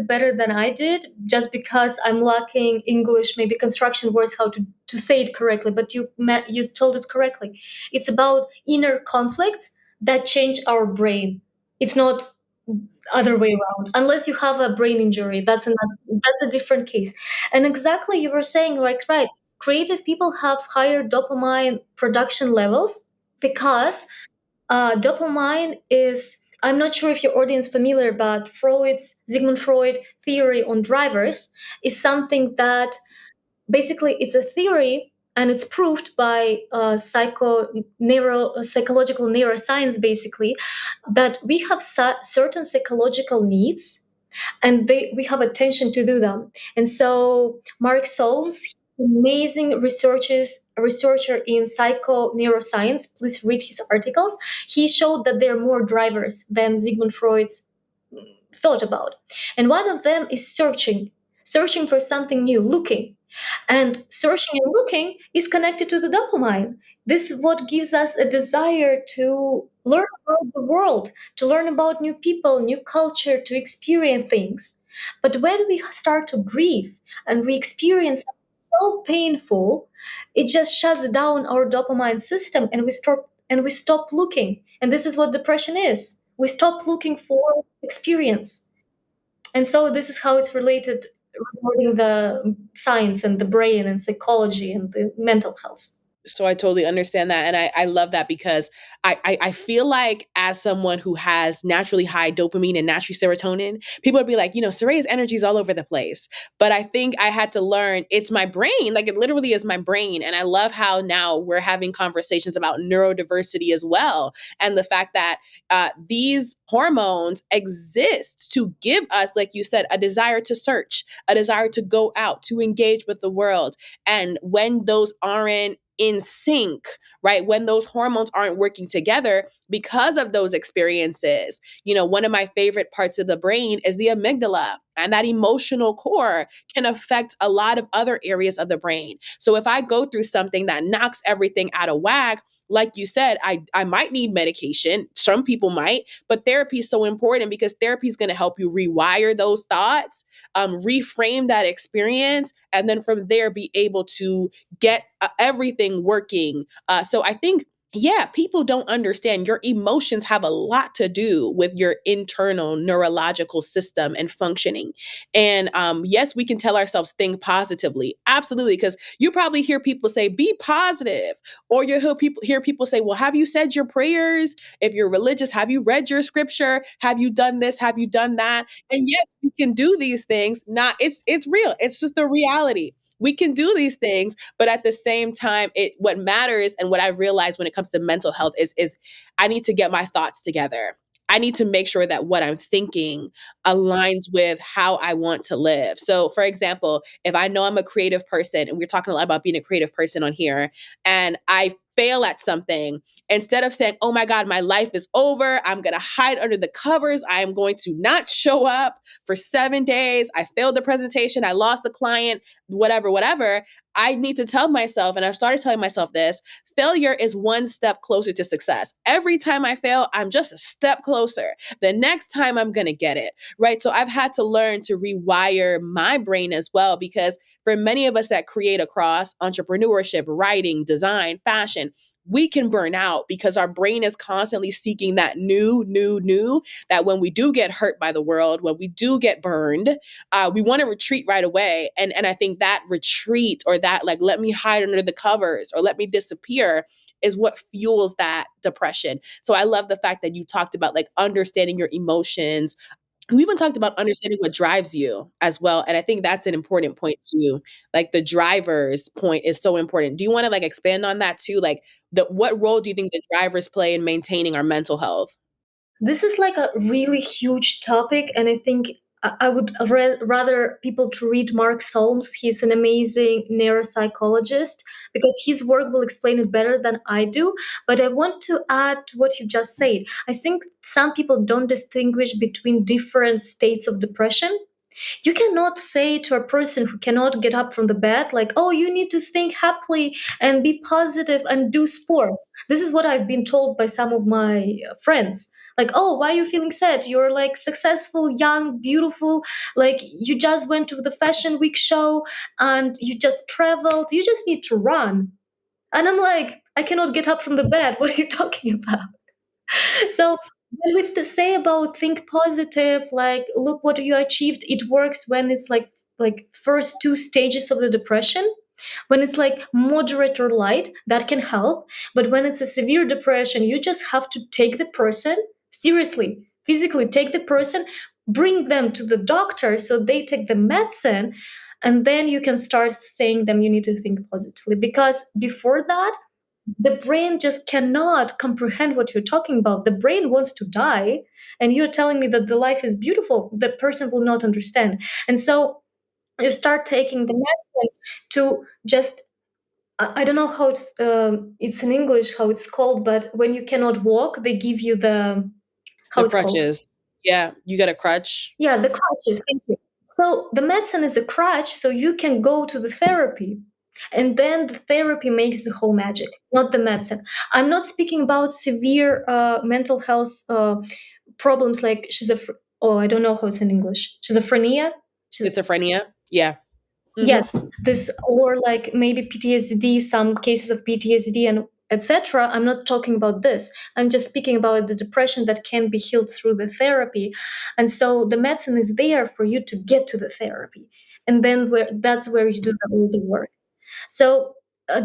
better than I did, just because I'm lacking English, maybe construction words, how to say it correctly. But you told it correctly. It's about inner conflicts that change our brain. It's not other way around. Unless you have a brain injury, that's a different case. And exactly, you were saying like right. Creative people have higher dopamine production levels because dopamine is, I'm not sure if your audience is familiar, but Sigmund Freud theory on drivers is something that basically it's a theory, and it's proved by psychological neuroscience, basically, that we have certain psychological needs and we have attention to do them. And so Mark Solms, amazing researcher in psycho neuroscience, please read his articles. He showed that there are more drivers than Sigmund Freud's thought about. And one of them is searching for something new, looking. And searching and looking is connected to the dopamine. This is what gives us a desire to learn about the world, to learn about new people, new culture, to experience things. But when we start to grieve and we experience something so painful, it just shuts down our dopamine system, and we stop looking. And this is what depression is. We stop looking for experience. And so this is how it's related regarding the science and the brain and psychology and the mental health. So I totally understand that. And I love that because I feel like as someone who has naturally high dopamine and naturally serotonin, people would be like, Surayya's energy is all over the place. But I think I had to learn it's my brain. Like it literally is my brain. And I love how now we're having conversations about neurodiversity as well. And the fact that these hormones exist to give us, like you said, a desire to search, a desire to go out, to engage with the world. And when those aren't in sync, right? When those hormones aren't working together because of those experiences, one of my favorite parts of the brain is the amygdala. And that emotional core can affect a lot of other areas of the brain. So if I go through something that knocks everything out of whack, like you said, I might need medication. Some people might, but therapy is so important because therapy is going to help you rewire those thoughts, reframe that experience, and then from there be able to get everything working. So I think, yeah, people don't understand your emotions have a lot to do with your internal neurological system and functioning. And yes, we can tell ourselves think positively. Absolutely. Because you probably hear people say, be positive. Or you hear people say, well, have you said your prayers? If you're religious, have you read your scripture? Have you done this? Have you done that? And yes, we can do these things. It's real. It's just the reality. We can do these things, but at the same time, what matters and what I realize when it comes to mental health is I need to get my thoughts together. I need to make sure that what I'm thinking aligns with how I want to live. So, for example, if I know I'm a creative person, and we're talking a lot about being a creative person on here, and I fail at something, instead of saying, oh my God, my life is over, I'm going to hide under the covers, I am going to not show up for 7 days, I failed the presentation, I lost the client, whatever, I need to tell myself, and I've started telling myself this, failure is one step closer to success. Every time I fail, I'm just a step closer. The next time I'm going to get it, right? So I've had to learn to rewire my brain as well, because for many of us that create across entrepreneurship, writing, design, fashion, we can burn out because our brain is constantly seeking that new, that when we do get hurt by the world, when we do get burned, we want to retreat right away. And I think that retreat, or that like, let me hide under the covers or let me disappear, is what fuels that depression. So I love the fact that you talked about like understanding your emotions. We even talked about understanding what drives you as well. And I think that's an important point too. Like the driver's point is so important. Do you want to like expand on that too? Like what role do you think the drivers play in maintaining our mental health? This is like a really huge topic, and I think I would rather people to read Mark Solms. He's an amazing neuropsychologist because his work will explain it better than I do. But I want to add to what you just said. I think some people don't distinguish between different states of depression. You cannot say to a person who cannot get up from the bed, like, oh, you need to think happily and be positive and do sports. This is what I've been told by some of my friends. Like, oh, why are you feeling sad? You're like successful, young, beautiful. Like, you just went to the Fashion Week show and you just traveled. You just need to run. And I'm like, I cannot get up from the bed. What are you talking about? So when we say about think positive, like look what you achieved, it works when it's like first two stages of the depression. When it's like moderate or light, that can help. But when it's a severe depression, you just have to take the person seriously, physically take the person, bring them to the doctor so they take the medicine, and then you can start saying them you need to think positively. Because before that, the brain just cannot comprehend what you're talking about. The brain wants to die, and you're telling me that the life is beautiful. The person will not understand. And so you start taking the medicine to just, I don't know how it's in English, how it's called, but when you cannot walk, they give you how The it's called. crutches. Yeah, you get a crutch. Yeah, the crutches. Thank you. So the medicine is a crutch, so you can go to the therapy. And then the therapy makes the whole magic, not the medicine. I'm not speaking about severe mental health problems like oh, I don't know how it's in English. Schizophrenia? Schizophrenia. Yeah. Yes, this, or like maybe PTSD, some cases of PTSD and etc. I'm not talking about this. I'm just speaking about the depression that can be healed through the therapy. And so the medicine is there for you to get to the therapy. And then that's where you do all the work. So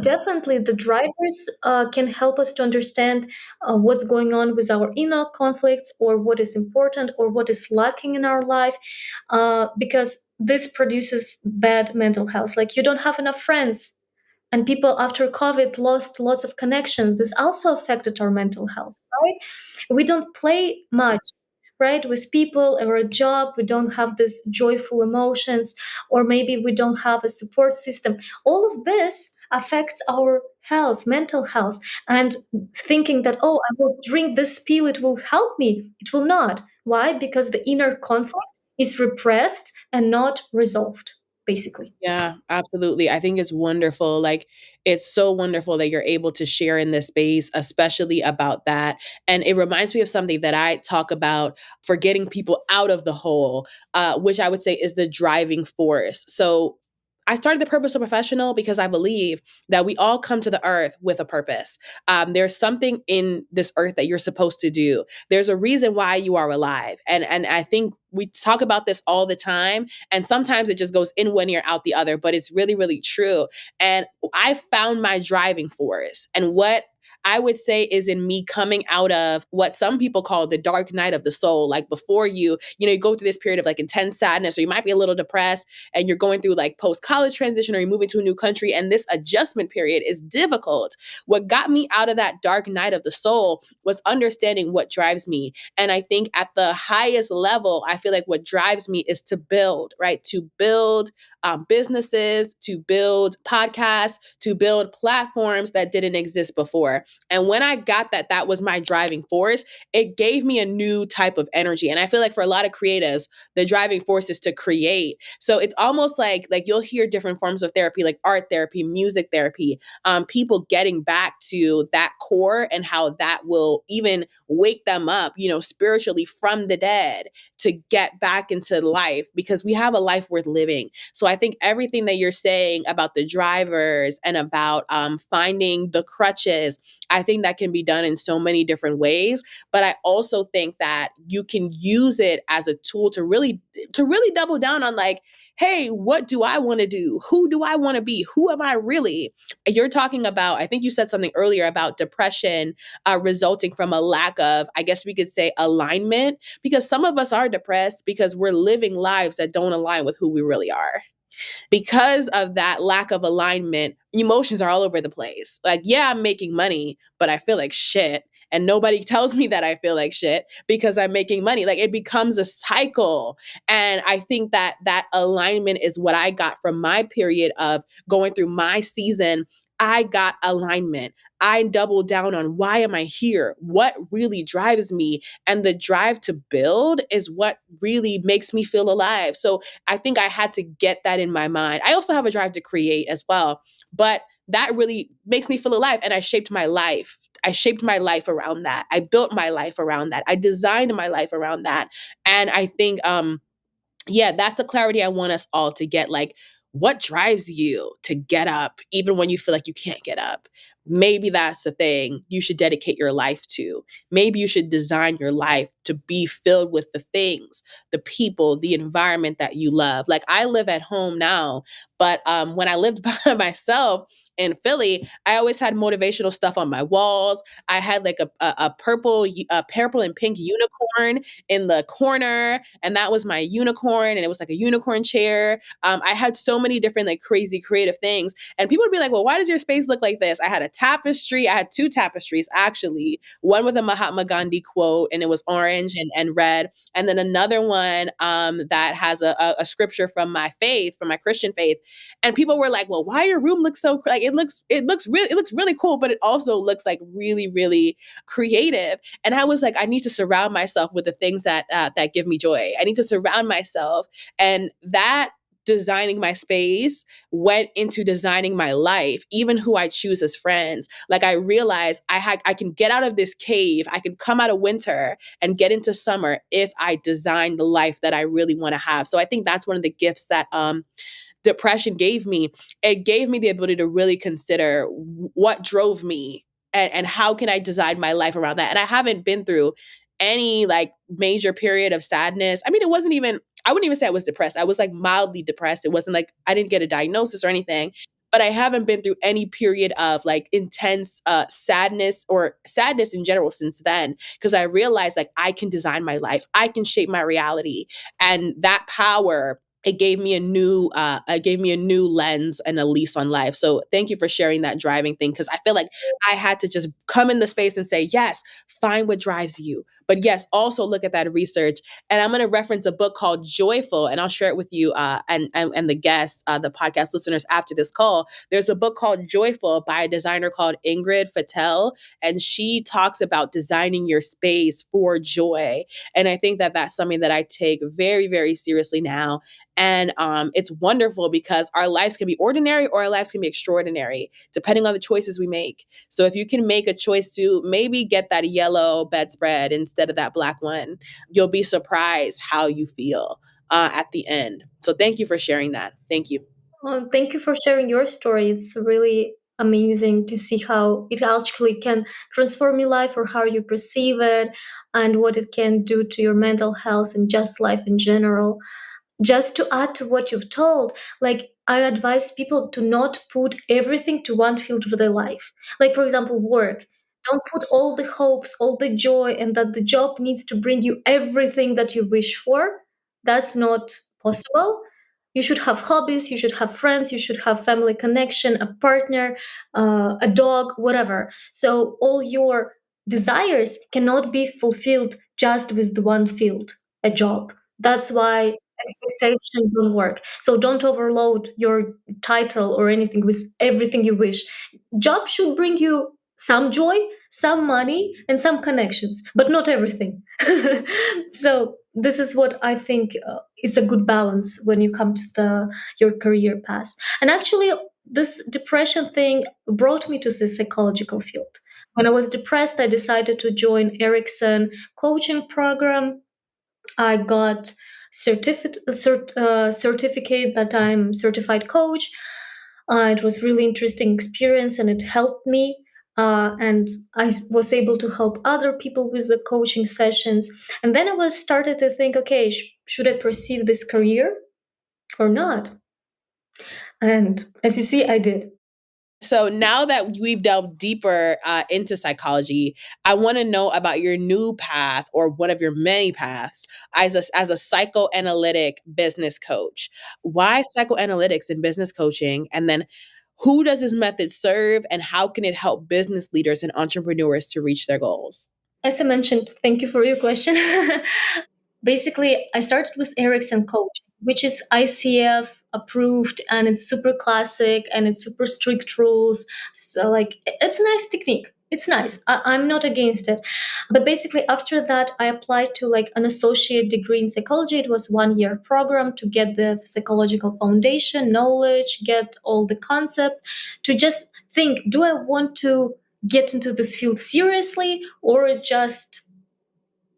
definitely the drivers can help us to understand what's going on with our inner conflicts, or what is important, or what is lacking in our life, because this produces bad mental health. Like you don't have enough friends, and people after COVID lost lots of connections. This also affected our mental health, right? We don't play much, right, with people or a job. We don't have this joyful emotions, or maybe we don't have a support system. All of this affects our health, mental health. And thinking that, oh, I will drink this pill, it will help me. It will not. Why? Because the inner conflict is repressed and not resolved, basically. Yeah, absolutely. I think it's wonderful. Like, it's so wonderful that you're able to share in this space, especially about that. And it reminds me of something that I talk about for getting people out of the hole, which I would say is the driving force. So, I started the Purposeful Professional because I believe that we all come to the earth with a purpose. There's something in this earth that you're supposed to do. There's a reason why you are alive. And I think we talk about this all the time. And sometimes it just goes in one ear, out the other, but it's really, really true. And I found my driving force. And what I would say is in me coming out of what some people call the dark night of the soul. Like before you go through this period of like intense sadness, or you might be a little depressed and you're going through like post college transition, or you're moving to a new country. And this adjustment period is difficult. What got me out of that dark night of the soul was understanding what drives me. And I think at the highest level, I feel like what drives me is to build, right? To build businesses, to build podcasts, to build platforms that didn't exist before. And when I got that, that was my driving force. It gave me a new type of energy. And I feel like for a lot of creatives, the driving force is to create. So it's almost like you'll hear different forms of therapy, like art therapy, music therapy, people getting back to that core and how that will even wake them up, spiritually from the dead to get back into life, because we have a life worth living. So I think everything that you're saying about the drivers and about finding the crutches, I think that can be done in so many different ways. But I also think that you can use it as a tool to really double down on like, hey, what do I want to do? Who do I want to be? Who am I really? You're talking about, I think you said something earlier about depression resulting from a lack of, I guess we could say, alignment, because some of us are depressed because we're living lives that don't align with who we really are. Because of that lack of alignment, emotions are all over the place. Like, yeah, I'm making money, but I feel like shit. And nobody tells me that I feel like shit because I'm making money. Like, it becomes a cycle. And I think that that alignment is what I got from my period of going through my season. I got alignment. I doubled down on why am I here? What really drives me? And the drive to build is what really makes me feel alive. So I think I had to get that in my mind. I also have a drive to create as well, but that really makes me feel alive. And I shaped my life. I shaped my life around that. I built my life around that. I designed my life around that. And I think, yeah, that's the clarity I want us all to get. Like, what drives you to get up, even when you feel like you can't get up? Maybe that's the thing you should dedicate your life to. Maybe you should design your life to be filled with the things, the people, the environment that you love. Like, I live at home now, but when I lived by myself in Philly, I always had motivational stuff on my walls. I had like a purple and pink unicorn in the corner, and that was my unicorn, and it was like a unicorn chair. I had so many different like crazy creative things, and people would be like, well, why does your space look like this? I had a tapestry. I had two tapestries, actually, one with a Mahatma Gandhi quote, and it was orange and red. And then another one that has a scripture from my faith, from my Christian faith. And people were like, well, why your room looks so, like, it looks really cool, but it also looks like really, really creative. And I was like, I need to surround myself with the things that give me joy. I need to surround myself. And that designing my space went into designing my life, even who I choose as friends. Like, I realized I can get out of this cave. I can come out of winter and get into summer if I design the life that I really want to have. So I think that's one of the gifts that depression gave me. It gave me the ability to really consider what drove me, and how can I design my life around that. And I haven't been through any like major period of sadness. I mean, it wasn't even, I wouldn't even say I was depressed. I was like mildly depressed. It wasn't like I didn't get a diagnosis or anything, but I haven't been through any period of like intense sadness or sadness in general since then, because I realized like I can design my life. I can shape my reality. And that power, it gave me a new lens and a lease on life. So thank you for sharing that driving thing, because I feel like I had to just come in the space and say, yes, find what drives you, but yes, also look at that research. And I'm going to reference a book called Joyful, and I'll share it with you and the guests, the podcast listeners, after this call. There's a book called Joyful by a designer called Ingrid Fattel, and she talks about designing your space for joy. And I think that that's something that I take very, very seriously now. And it's wonderful because our lives can be ordinary or our lives can be extraordinary, depending on the choices we make. So if you can make a choice to maybe get that yellow bedspread instead of that black one, you'll be surprised how you feel at the end. So thank you for sharing that. Thank you. Well, thank you for sharing your story. It's really amazing to see how it actually can transform your life or how you perceive it and what it can do to your mental health and just life in general. Just to add to what you've told, like I advise people to not put everything to one field of their life. Like, for example, work. Don't put all the hopes, all the joy, and that the job needs to bring you everything that you wish for. That's not possible. You should have hobbies, you should have friends, you should have family connection, a partner, a dog, whatever. So all your desires cannot be fulfilled just with the one field, a job. That's why expectations don't work. So don't overload your title or anything with everything you wish. Job should bring you some joy, some money, and some connections, but not everything. So this is what I think is a good balance when you come to your career path. And actually, this depression thing brought me to the psychological field. When I was depressed, I decided to join Erickson coaching program. I got certificate that I'm certified coach. It was really interesting experience, and it helped me. And I was able to help other people with the coaching sessions. And then I was started to think, okay, should I pursue this career or not? And as you see, I did. So now that we've delved deeper into psychology, I want to know about your new path, or one of your many paths, as a psychoanalytic business coach. Why psychoanalytics in business coaching? And then who does this method serve, and how can it help business leaders and entrepreneurs to reach their goals? As I mentioned, thank you for your question. Basically, I started with Ericsson Coach, which is ICF approved, and it's super classic and it's super strict rules. So, like, it's a nice technique. It's nice. I'm not against it. But basically, after that, I applied to like an associate degree in psychology. It was 1 year program to get the psychological foundation, knowledge, get all the concepts, to just think, do I want to get into this field seriously or just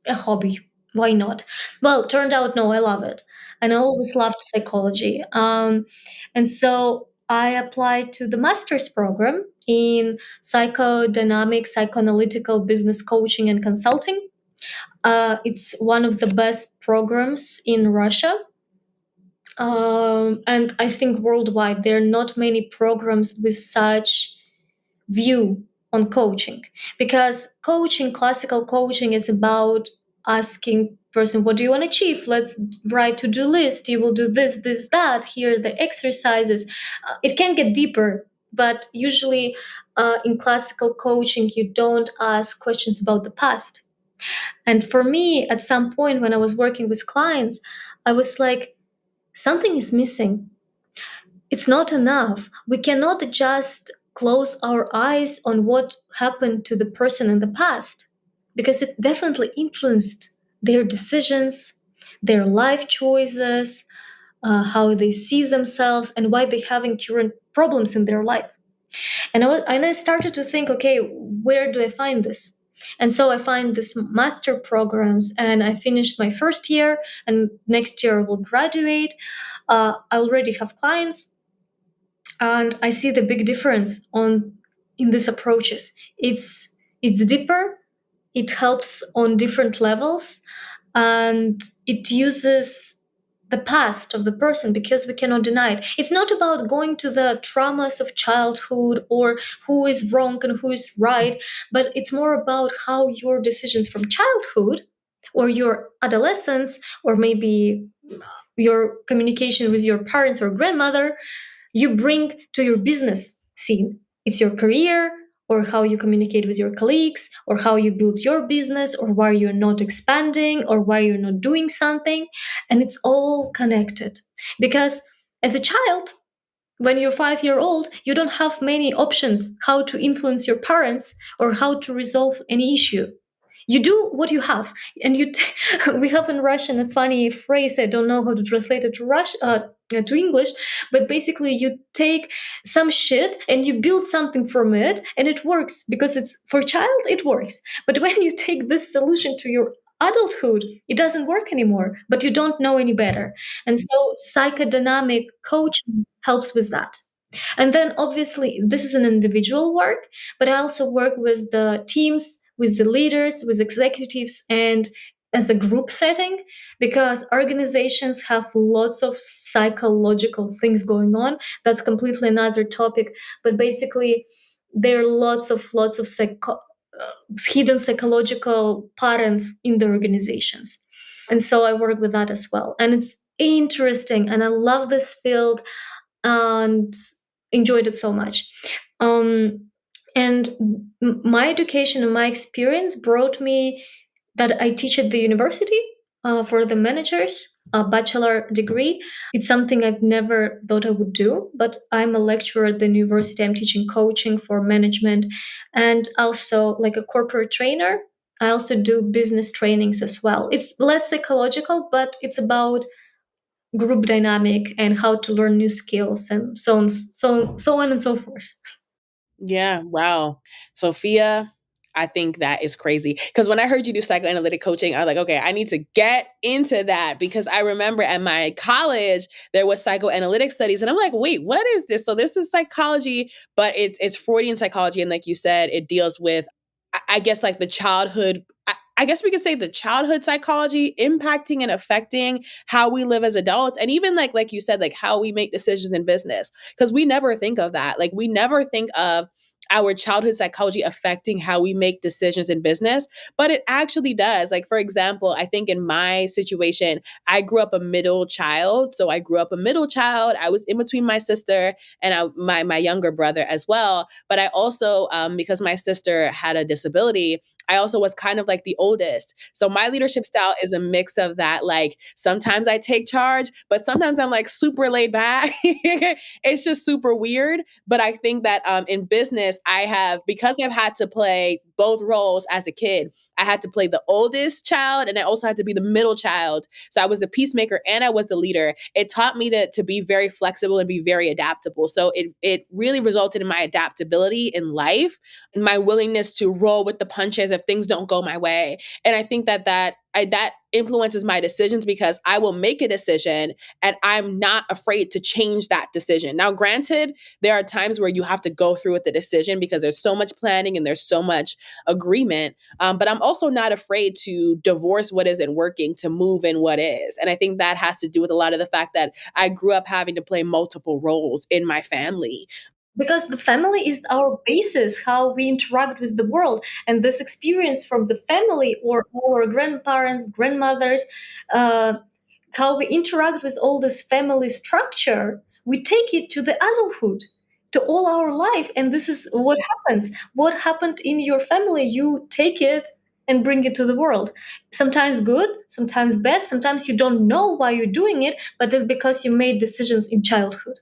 a hobby? Why not? Well, turned out no, I love it, and I always loved psychology. And so I applied to the master's program in psychodynamic psychoanalytical business coaching and consulting. It's one of the best programs in Russia. And I think worldwide there are not many programs with such view on coaching, because coaching, classical coaching, is about asking person, what do you want to achieve? Let's write to-do list. You will do this, that. Here are the exercises. It can get deeper, but usually in classical coaching, you don't ask questions about the past. And for me, at some point when I was working with clients, I was like, something is missing. It's not enough. We cannot just close our eyes on what happened to the person in the past, because it definitely influenced their decisions, their life choices, how they see themselves, and why they're having current problems in their life. And I started to think, okay, where do I find this? And so I find this master programs, and I finished my first year, and next year I will graduate. I already have clients, and I see the big difference on in these approaches. It's deeper, it helps on different levels, and it uses the past of the person, because we cannot deny it. It's not about going to the traumas of childhood or who is wrong and who is right, but it's more about how your decisions from childhood or your adolescence, or maybe your communication with your parents or grandmother, you bring to your business scene. It's your career, or how you communicate with your colleagues, or how you build your business, or why you're not expanding, or why you're not doing something. And it's all connected. Because as a child, when you're 5 years old, you don't have many options how to influence your parents or how to resolve any issue. You do what you have, and we have in Russian a funny phrase. I don't know how to translate it to to English, but basically, you take some shit and you build something from it, and it works because it's for a child. It works, but when you take this solution to your adulthood, it doesn't work anymore. But you don't know any better, and so psychodynamic coaching helps with that. And then obviously, this is an individual work, but I also work with the teams, with the leaders, with executives, and as a group setting, because organizations have lots of psychological things going on. That's completely another topic. But basically, there are lots of hidden psychological patterns in the organizations. And so I work with that as well. And it's interesting. And I love this field and enjoyed it so much. And my education and my experience brought me that I teach at the university for the managers, a bachelor degree. It's something I've never thought I would do, but I'm a lecturer at the university. I'm teaching coaching for management, and also like a corporate trainer. I also do business trainings as well. It's less psychological, but it's about group dynamic and how to learn new skills and so on and so forth. Yeah, wow. Sophia, I think that is crazy. Because when I heard you do psychoanalytic coaching, I was like, okay, I need to get into that because I remember at my college there was psychoanalytic studies, and I'm like, wait, what is this? So this is psychology, but it's Freudian psychology, and like you said, it deals with, I guess, like the childhood. I guess we could say the childhood psychology impacting and affecting how we live as adults, and even like you said, like how we make decisions in business, because we never think of that. Like we never think of our childhood psychology affecting how we make decisions in business, but it actually does. Like, for example, I think in my situation, I grew up a middle child. So I grew up a middle child. I was in between my sister and my younger brother as well. But I also, because my sister had a disability, I also was kind of like the oldest. So my leadership style is a mix of that. Like sometimes I take charge, but sometimes I'm like super laid back. It's just super weird. But I think that in business, I have, because I've had to play both roles as a kid, I had to play the oldest child and I also had to be the middle child. So I was the peacemaker and I was the leader. It taught me to be very flexible and be very adaptable. So it really resulted in my adaptability in life and my willingness to roll with the punches if things don't go my way. And I think that influences my decisions because I will make a decision and I'm not afraid to change that decision. Now, granted, there are times where you have to go through with the decision because there's so much planning and there's so much agreement. But I'm also not afraid to divorce what isn't working to move in what is. And I think that has to do with a lot of the fact that I grew up having to play multiple roles in my family. Because the family is our basis, how we interact with the world. And this experience from the family or our grandparents, grandmothers, uh, how we interact with all this family structure, we take it to the adulthood. to all our life. And this is what happens. What happened in your family, you take it and bring it to the world. Sometimes good, sometimes bad, sometimes you don't know why you're doing it, but it's because you made decisions in childhood.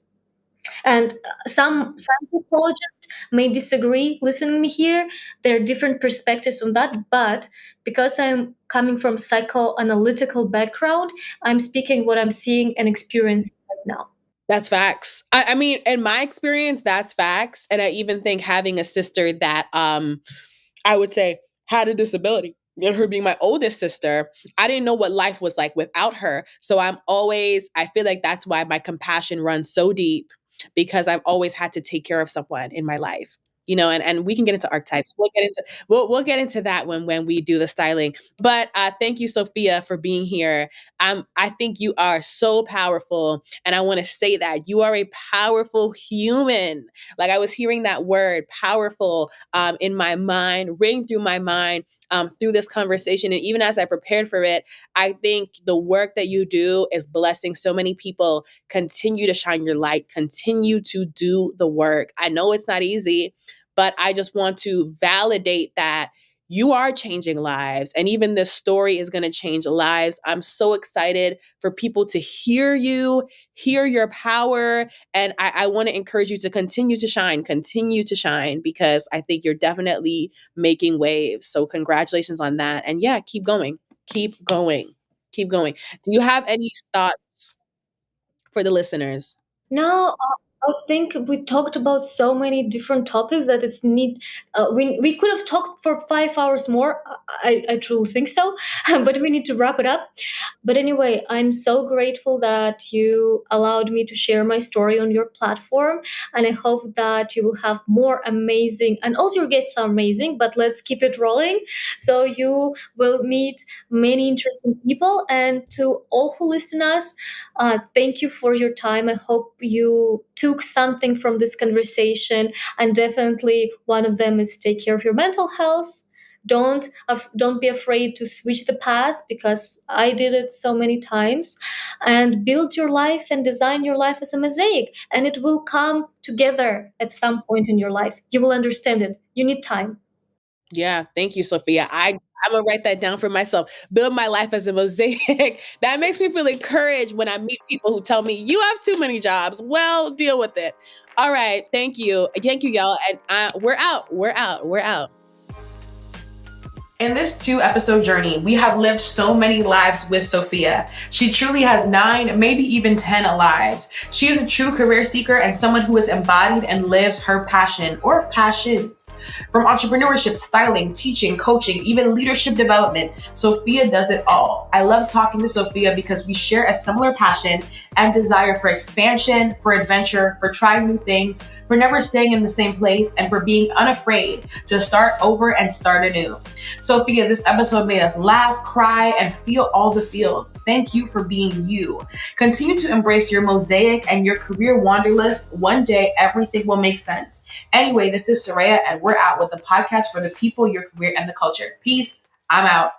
And some psychologists may disagree listening me here. There are different perspectives on that, but because I'm coming from psychoanalytical background, I'm speaking what I'm seeing and experiencing right now. That's facts. I mean, in my experience, that's facts. And I even think having a sister that I would say had a disability, and her being my oldest sister, I didn't know what life was like without her. So I feel like that's why my compassion runs so deep, because I've always had to take care of someone in my life. And we can get into archetypes. We'll get into that when we do the styling. But thank you, Sophia, for being here. I think you are so powerful, and I want to say that you are a powerful human. Like, I was hearing that word powerful in my mind, ring through my mind through this conversation. And even as I prepared for it, I think the work that you do is blessing so many people. Continue to shine your light, continue to do the work. I know it's not easy, but I just want to validate that you are changing lives. And even this story is going to change lives. I'm so excited for people to hear you, hear your power. And I want to encourage you to continue to shine, because I think you're definitely making waves. So congratulations on that. And yeah, keep going, keep going, keep going. Do you have any thoughts for the listeners? No, I think we talked about so many different topics that it's neat. We could have talked for 5 hours more. I truly think so, but we need to wrap it up. But anyway, I'm so grateful that you allowed me to share my story on your platform, and I hope that you will have more amazing. And all your guests are amazing, but let's keep it rolling. So you will meet many interesting people, and to all who listen us. Thank you for your time. I hope you took something from this conversation, and definitely one of them is take care of your mental health. Don't be afraid to switch the paths, because I did it so many times. And build your life and design your life as a mosaic, and it will come together at some point in your life. You will understand it. You need time. Yeah, thank you, Sophia. I'm gonna write that down for myself. Build my life as a mosaic. That makes me feel encouraged when I meet people who tell me you have too many jobs. Well, deal with it. All right, thank you, y'all. And we're out. We're out. We're out. In this 2-episode journey, we have lived so many lives with Sophia. She truly has 9, maybe even 10 lives. She is a true career seeker and someone who has embodied and lives her passion or passions. From entrepreneurship, styling, teaching, coaching, even leadership development, Sophia does it all. I love talking to Sophia because we share a similar passion and desire for expansion, for adventure, for trying new things, for never staying in the same place, and for being unafraid to start over and start anew. Sophia, this episode made us laugh, cry, and feel all the feels. Thank you for being you. Continue to embrace your mosaic and your career wanderlust. One day, everything will make sense. Anyway, this is Surayya, and we're out with the podcast for the people, your career, and the culture. Peace. I'm out.